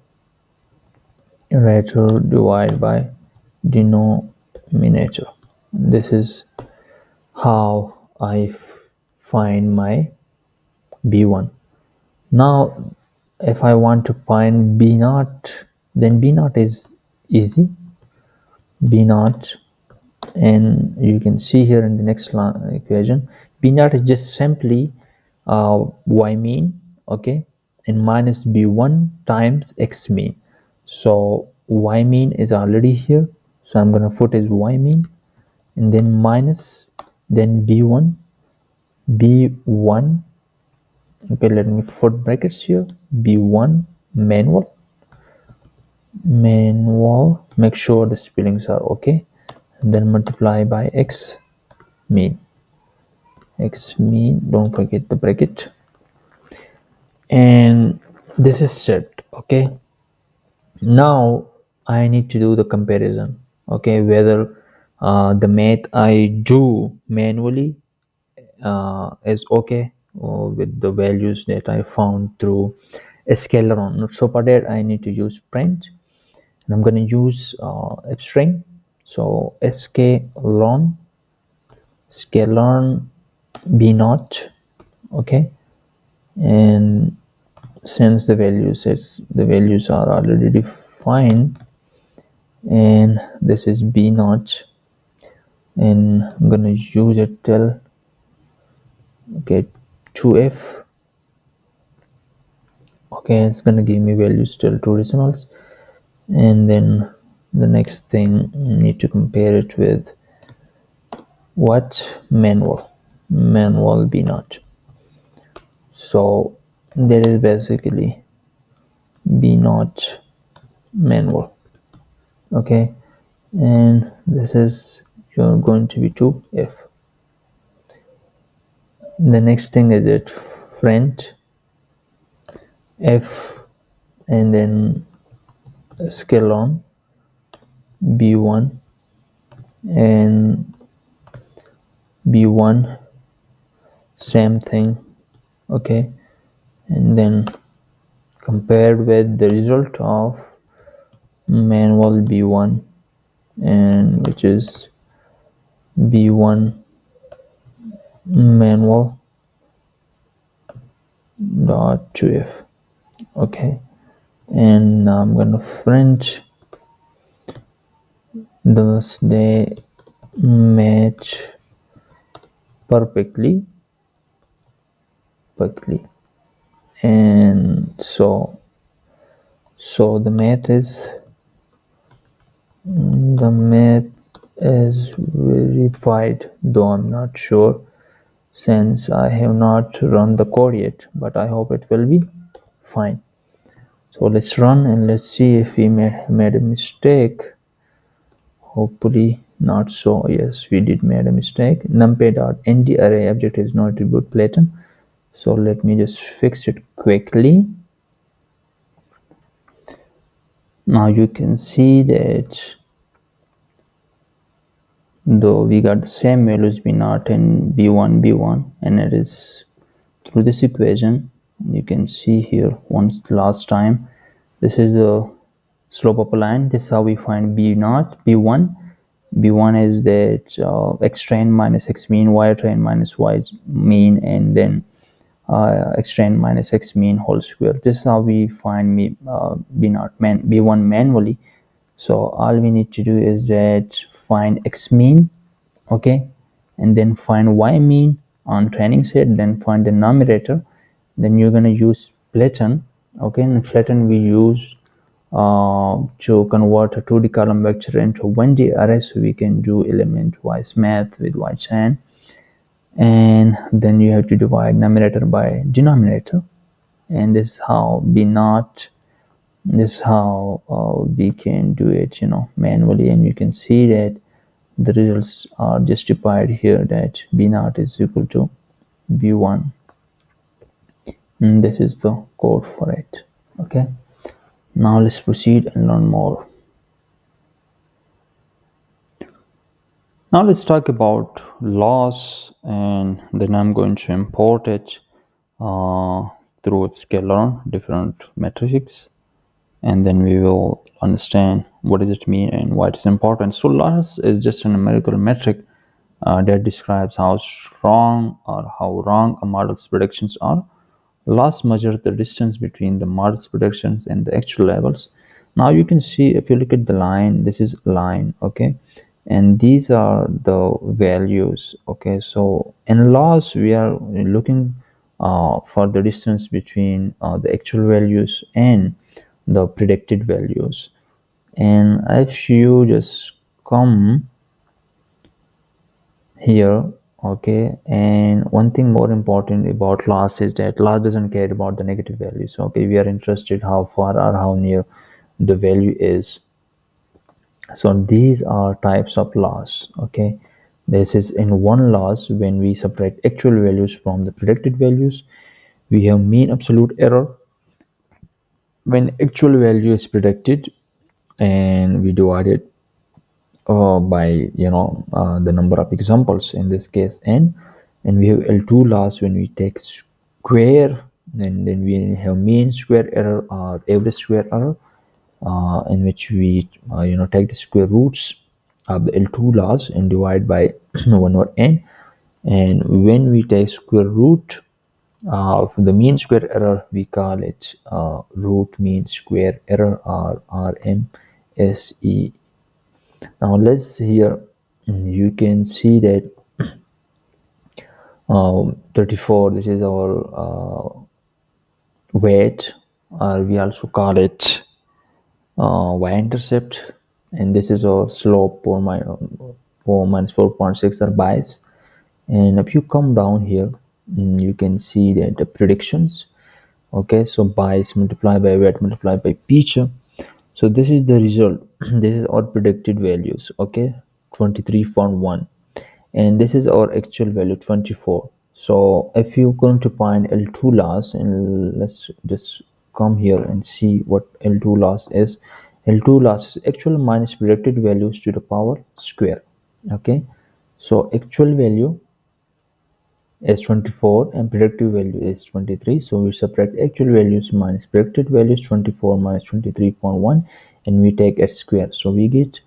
divide by denominator. This is how I find my b1. Now if I want to find b naught, then b naught is easy, b naught, and you can see here in the next equation, b naught is just simply y mean. Okay, and minus b1 times x mean. So y mean is already here, so I'm gonna put as y mean, and then minus, then b1. Okay, let me put brackets here, b1 manual, make sure the spellings are okay, and then multiply by x mean, don't forget the bracket, and this is set. Okay, now I need to do the comparison. okay, whether the math I do manually is okay with the values that I found through a scalar. So for that I need to use print, and I'm going to use a string. So sklearn scalar b naught, okay, and since the values are already defined, and this is b naught, and I'm gonna use a till, okay, 2f, okay, it's gonna give me values till two decimals. And then the next thing, need to compare it with what manual b naught. So that is basically b naught manual, okay, and this is going to be 2f. The next thing is it French f, and then scalar b1 and b1, same thing, okay, and then compared with the result of manual b1, and which is b1 manual dot 2f, okay, and now I'm gonna French thus they match perfectly, and so the math is verified, though I'm not sure since I have not run the code yet, but I hope it will be fine. So let's run and let's see if we made a mistake. Hopefully not. So yes, we did made a mistake. numpy.nd array object is not attribute pattern. So let me just fix it quickly. Now you can see that though we got the same values b0 and b1, and it is through this equation you can see here once last time. This is the slope of a line. This is how we find b0, b1. b1 is that x train minus x mean, y train minus y mean, and then x train minus x mean whole square. This is how we find b0 b1 manually. So all we need to do is that find x mean, okay, and then find y mean on training set, then find the numerator, then you're going to use flatten, okay, and flatten we use to convert a 2D column vector into 1D array, so we can do element wise math with y chain, and then you have to divide numerator by denominator, and this is how b naught, this is how we can do it, manually, and you can see that the results are justified here that b naught is equal to b1, and this is the code for it, okay. Now let's proceed and learn more. Now let's talk about loss, and then I'm going to import it through scalar different matrices, and then we will understand what does it mean and why it is important. So loss is just a numerical metric that describes how strong or how wrong a model's predictions are. Loss measures the distance between the model's predictions and the actual levels. Now you can see, if you look at the line, this is line, okay, and these are the values, okay. So in loss we are looking for the distance between the actual values and the predicted values. And if you just come here, okay, and one thing more important about loss is that loss doesn't care about the negative values, okay. We are interested how far or how near the value is. So these are types of loss, okay. This is in one loss when we subtract actual values from the predicted values. We have mean absolute error when actual value is predicted, and we divide it by the number of examples, in this case n, and we have L2 loss when we take square, and then we have mean square error or average square error, in which we take the square roots of the L2 loss and divide by 1 over n. And when we take square root of the mean square error, we call it root mean square error, or RMSE. Now let's here, you can see that 34, this is our weight, or we also call it y-intercept, and this is our slope, 4 minus 4.6, or bias. And if you come down here, you can see that the predictions. Okay, so bias multiplied by weight multiplied by pitch. So this is the result. This is our predicted values. Okay, 23.1, and this is our actual value, 24. So if you're going to find L2 loss, and let's just come here and see what L2 loss is. L2 loss is actual minus predicted values to the power square. Okay, so actual value is 24 and predictive value is 23. So we subtract actual values minus predicted values, 24 minus 23.1, and we take x square. So we get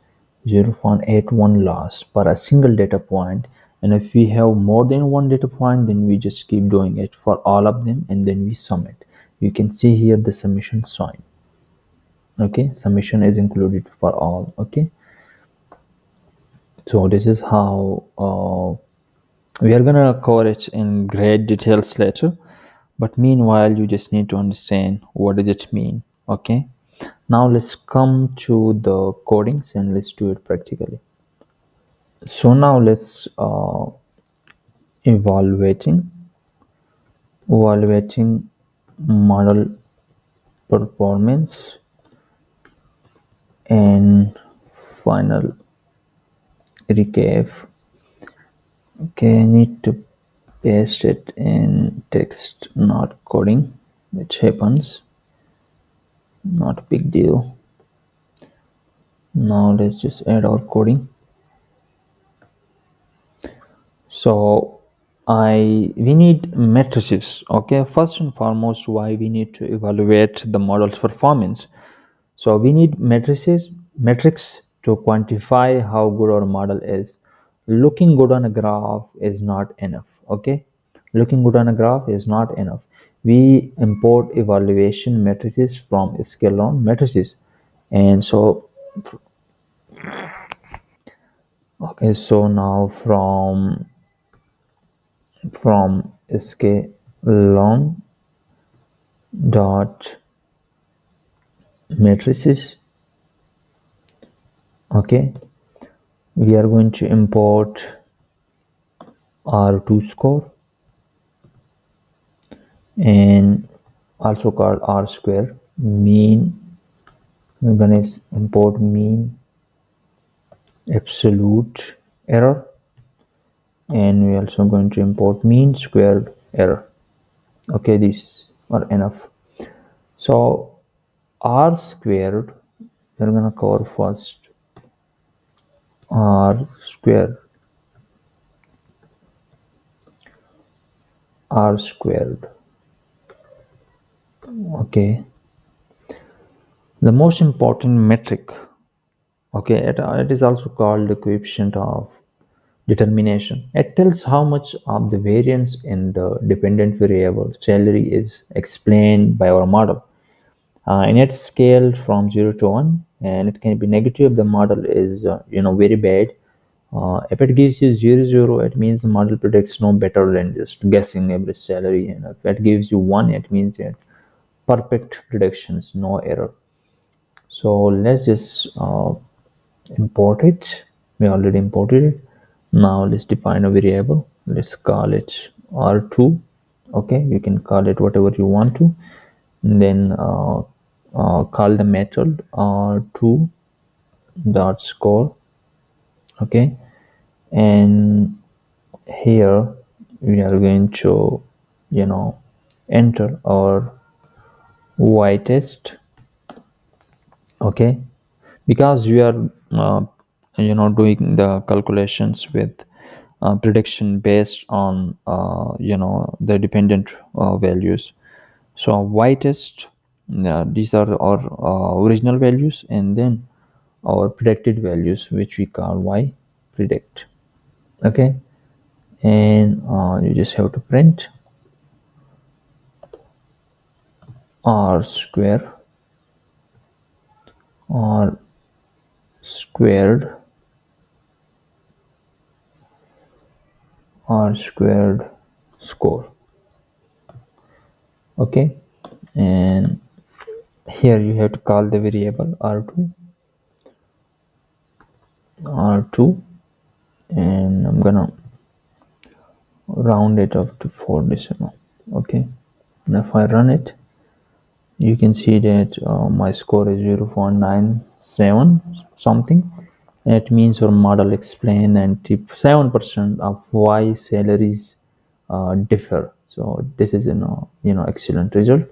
0.81 loss per a single data point. And if we have more than one data point, then we just keep doing it for all of them, and then we sum it. You can see here the summation sign. Okay, summation is included for all. Okay, so this is how we are gonna cover it in great details later, but meanwhile you just need to understand what does it mean. Okay, now let's come to the codings and let's do it practically. So now let's evaluating evaluating model performance and final recap. Okay, I need to paste it in text, not coding, which happens, not a big deal. Now let's just add our coding. So we need matrices. Okay, first and foremost, why we need to evaluate the model's performance. So we need metrics to quantify how good our model is. Looking good on a graph is not enough. Okay, looking good on a graph is not enough. We import evaluation matrices from scalon matrices. And so okay, so now from scalon dot matrices, okay, we are going to import R2 score, and also called R square mean. We're gonna import mean absolute error, and we're also going to import mean squared error. Okay, these are enough. So R squared, we're gonna cover first R squared. R squared. Okay, the most important metric. Okay, it is also called the coefficient of determination. It tells how much of the variance in the dependent variable salary is explained by our model. And it's scaled from 0 to 1, and it can be negative if the model is very bad. If it gives you 0 0, it means the model predicts no better than just guessing average salary. And if it gives you 1, it means that perfect predictions, no error. So let's just import it. We already imported it. Now let's define a variable. Let's call it R2. Okay, you can call it whatever you want to. And then call the method R2 dot score. Okay, and here we are going to enter our y test. Okay, because we are doing the calculations with prediction based on the dependent values. So y test, these are our original values, and then our predicted values, which we call y predict. Okay, and you just have to print r square, r squared, r squared score. Okay, and here you have to call the variable r2, and I'm gonna round it up to 4 decimal. Okay, and if I run it, you can see that my score is 0.97 something. That means our model explained 97% of why salaries differ. So this is excellent result.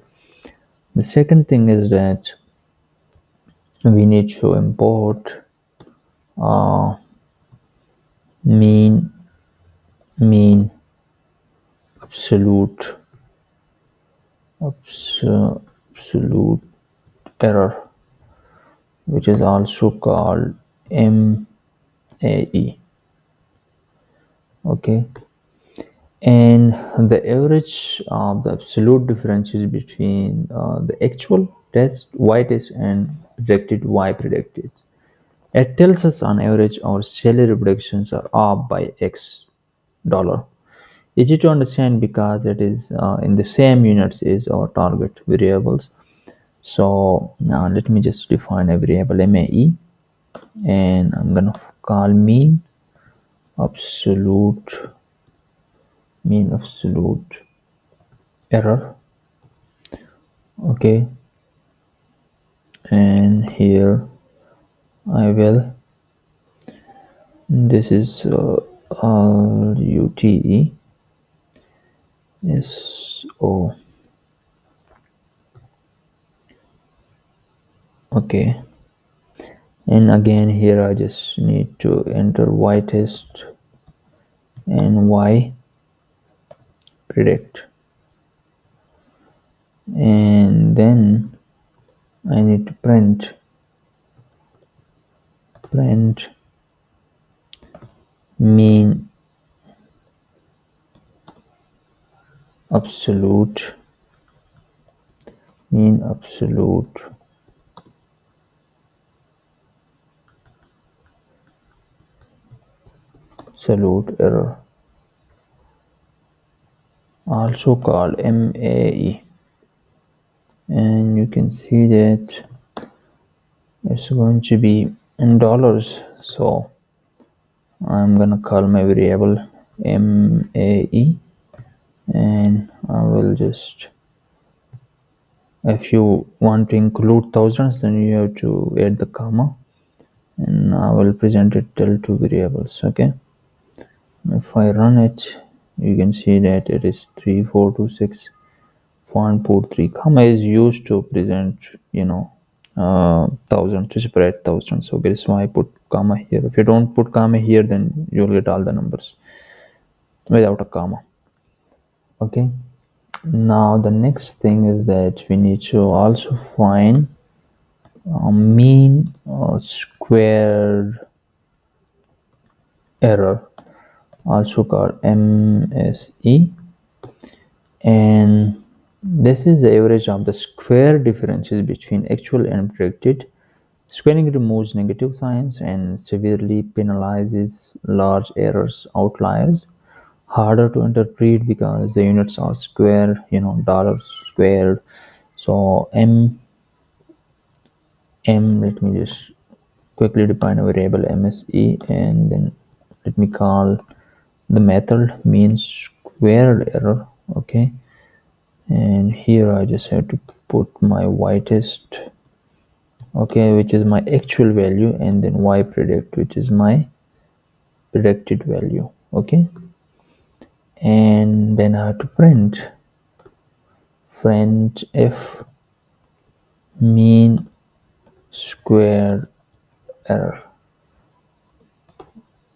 The second thing is that we need to import uh, mean absolute absolute error, which is also called MAE. Okay, and the average of the absolute differences between the actual test y test and predicted y predicted. It tells us on average our salary predictions are off by X dollar. Easy to understand because it is in the same units as our target variables. So now let me just define a variable MAE, and I'm gonna call absolute mean absolute error. Okay, and here I will, this is RUTE SO. Okay, and again here I just need to enter y test and y predict, and then I need to print mean absolute absolute error, also called MAE, and you can see that it's going to be in dollars. So I'm gonna call my variable MAE, and I will just, if you want to include thousands, then you have to add the comma, and I will present it till two variables. Okay, if I run it, you can see that it is 3426.43. Comma is used to present thousand, to separate thousands. Okay, that's why I put comma here. If you don't put comma here, then you'll get all the numbers without a comma. Okay, now the next thing is that we need to also find mean squared error, also called MSE, and this is the average of the square differences between actual and predicted. Squaring removes negative signs and severely penalizes large errors, outliers. Harder to interpret because the units are square, dollars squared. So let me just quickly define a variable MSE, and then let me call the method mean squared error. Okay, and here I just have to put my y test, okay, which is my actual value, and then y predict, which is my predicted value. Okay, and then I have to print f mean squared error.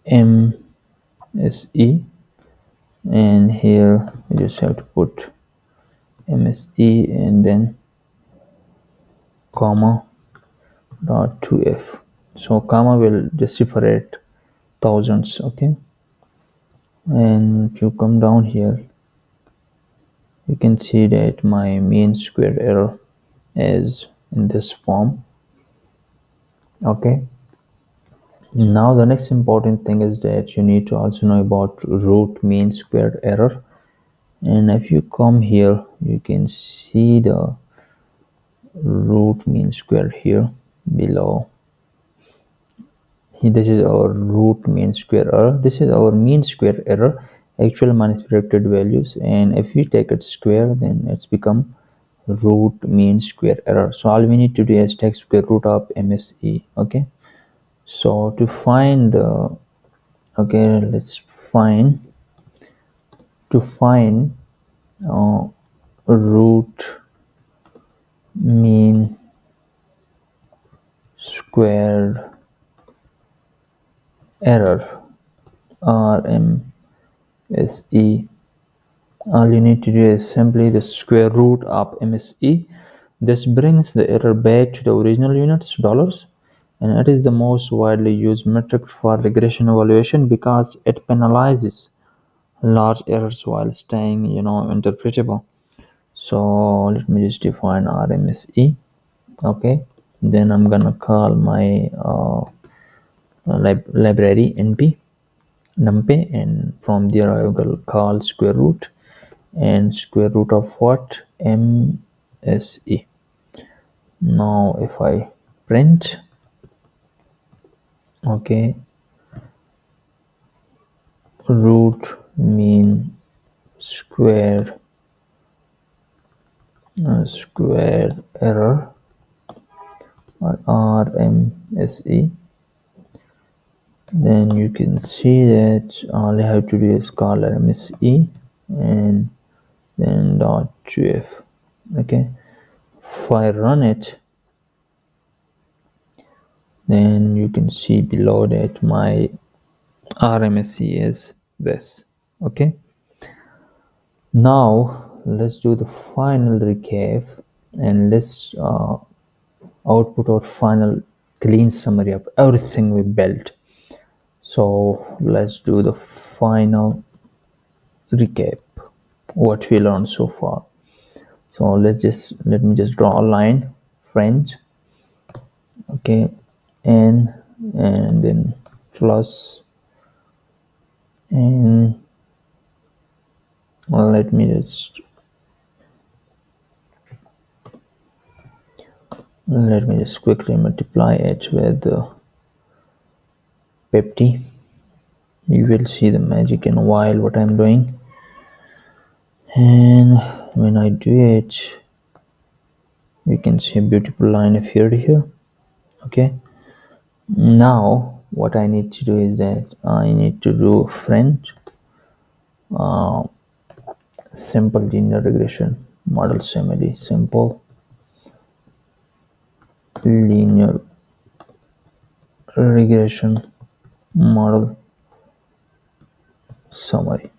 MSE, and here you just have to put MSE and then comma dot 2f. So comma will just separate thousands. Okay, and if you come down here, you can see that my mean squared error is in this form. Okay, now the next important thing is that you need to also know about root mean squared error. And if you come here, you can see the root mean square here below. This is our root mean square error. This is our mean square error, actual minus predicted values, and if we take it square, then it's become root mean square error. So all we need to do is take square root of MSE. Okay, so to find the let's find uh, root mean squared error, RMSE. All you need to do is simply the square root of MSE. This brings the error back to the original units, dollars, and it is the most widely used metric for regression evaluation because it penalizes large errors while staying, interpretable. So let me just define RMSE. Okay, then I'm gonna call my library NumPy, and from there I will call square root, and square root of what? MSE. Now if I print, okay, root mean square error, or RMSE, then you can see that all I have to do is call RMSE and then .2f. Okay, if I run it, then you can see below that my RMSE is this. Okay, now let's do the final recap, and let's output our final clean summary of everything we built. So let's do the final recap, what we learned so far. So let me just draw a line, French, okay, and then plus, and let me just quickly multiply it with 50. You will see the magic in a while what I'm doing, and when I do it, you can see a beautiful line appeared here. Okay, now what I need to do is that I need to do French simple linear regression model summary, simple linear regression model summary,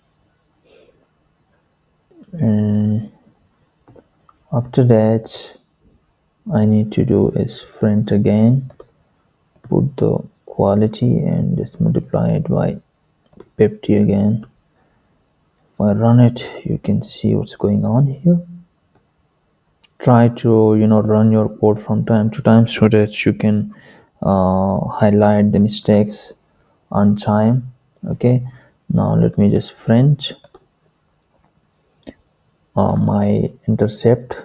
and after that I need to do is print again, put the quality and just multiply it by 50 again. If I run it, you can see what's going on here. Try to run your code from time to time so that you can highlight the mistakes on time. Okay, now let me just print my intercept,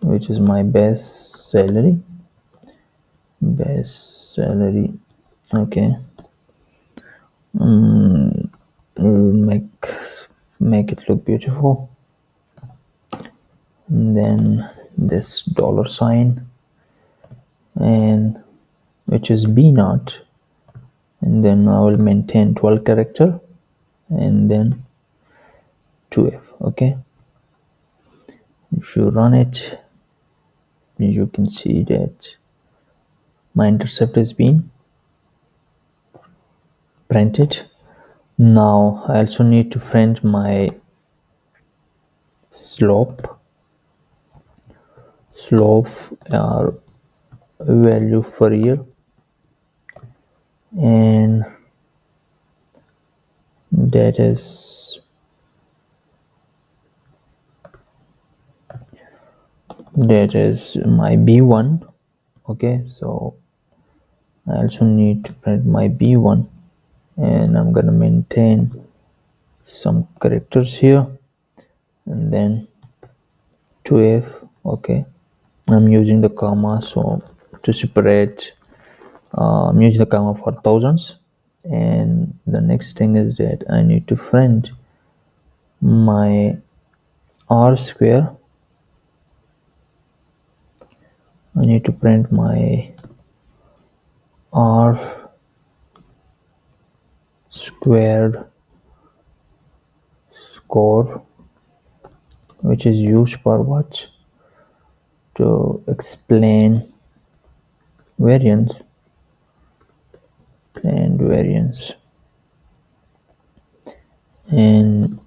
which is my base salary. Okay, make it look beautiful, and then this dollar sign, and which is B naught, and then I will maintain 12 character, and then 2f. Okay, if you run it, you can see that my intercept is being printed. Now I also need to print my slope value for year, and that is my b1. Okay, so I also need to print my b1, and I'm gonna maintain some characters here, and then 2f. Okay, I'm using the comma so to separate. I'm using the comma for thousands. And the next thing is that I need to print my r square. I need to print my r squared score, which is used for what? To explain variance and variance. And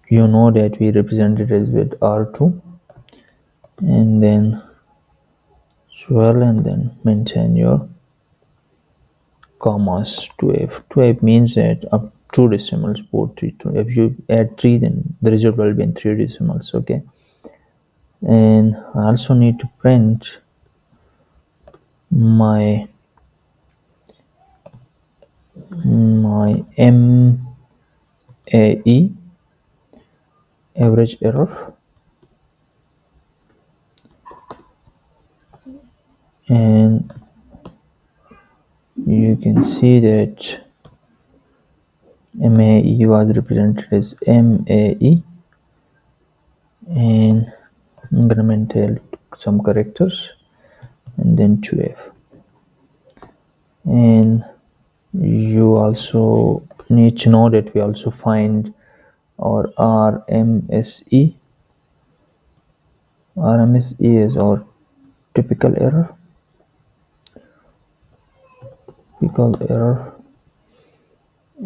you know that we represented it with r2, and then swirl and then maintain your commas. 2f. 2f means that up 2 decimals, both 3. If you add 3, then the result will be in 3 decimals. Okay, and I also need to print my MAE, average error, and you can see that MAE was represented as MAE, and I'm gonna maintain some characters and then 2f. And you also need to know that we also find our RMSE. RMSE is our typical error,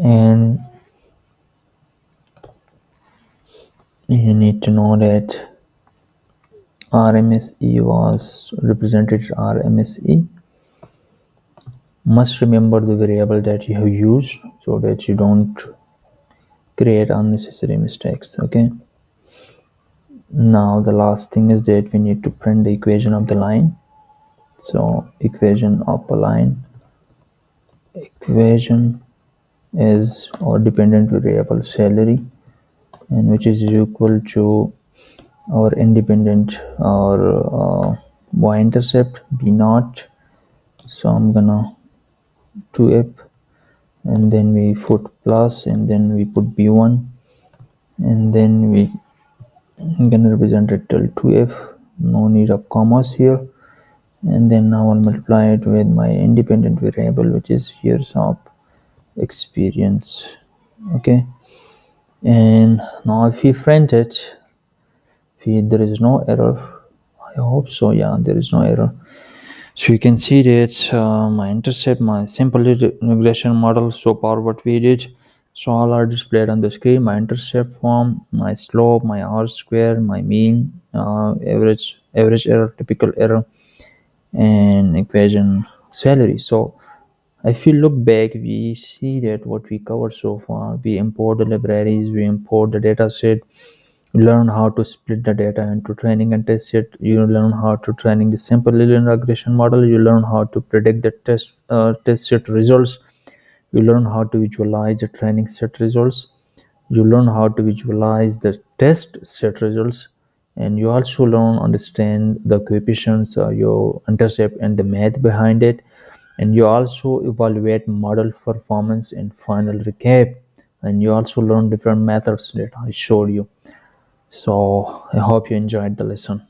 and you need to know that RMSE was represented RMSE. Must remember the variable that you have used so that you don't create unnecessary mistakes. Okay, now the last thing is that we need to print the equation of the line. So equation of a line, equation is our dependent variable salary, and which is equal to our independent or y-intercept b0. So I'm gonna 2f, and then we put plus, and then we put b1, and then we gonna represent it till 2f. No need of commas here. And then I will multiply it with my independent variable, which is years of experience. Okay, and now if we print it, there is no error. I hope so. Yeah, there is no error. So you can see that my intercept, my simple regression model so far what we did. So all are displayed on the screen: my intercept form, my slope, my r square, my mean, average error, typical error, and equation salary. So if you look back, we see that what we covered so far: we import the libraries, we import the data set, you learn how to split the data into training and test set, you learn how to training the simple linear regression model, you learn how to predict the test set results, you learn how to visualize the training set results, you learn how to visualize the test set results, and you also learn understand the coefficients, your intercept and the math behind it, and you also evaluate model performance in final recap, and you also learn different methods that I showed you. So I hope you enjoyed the lesson.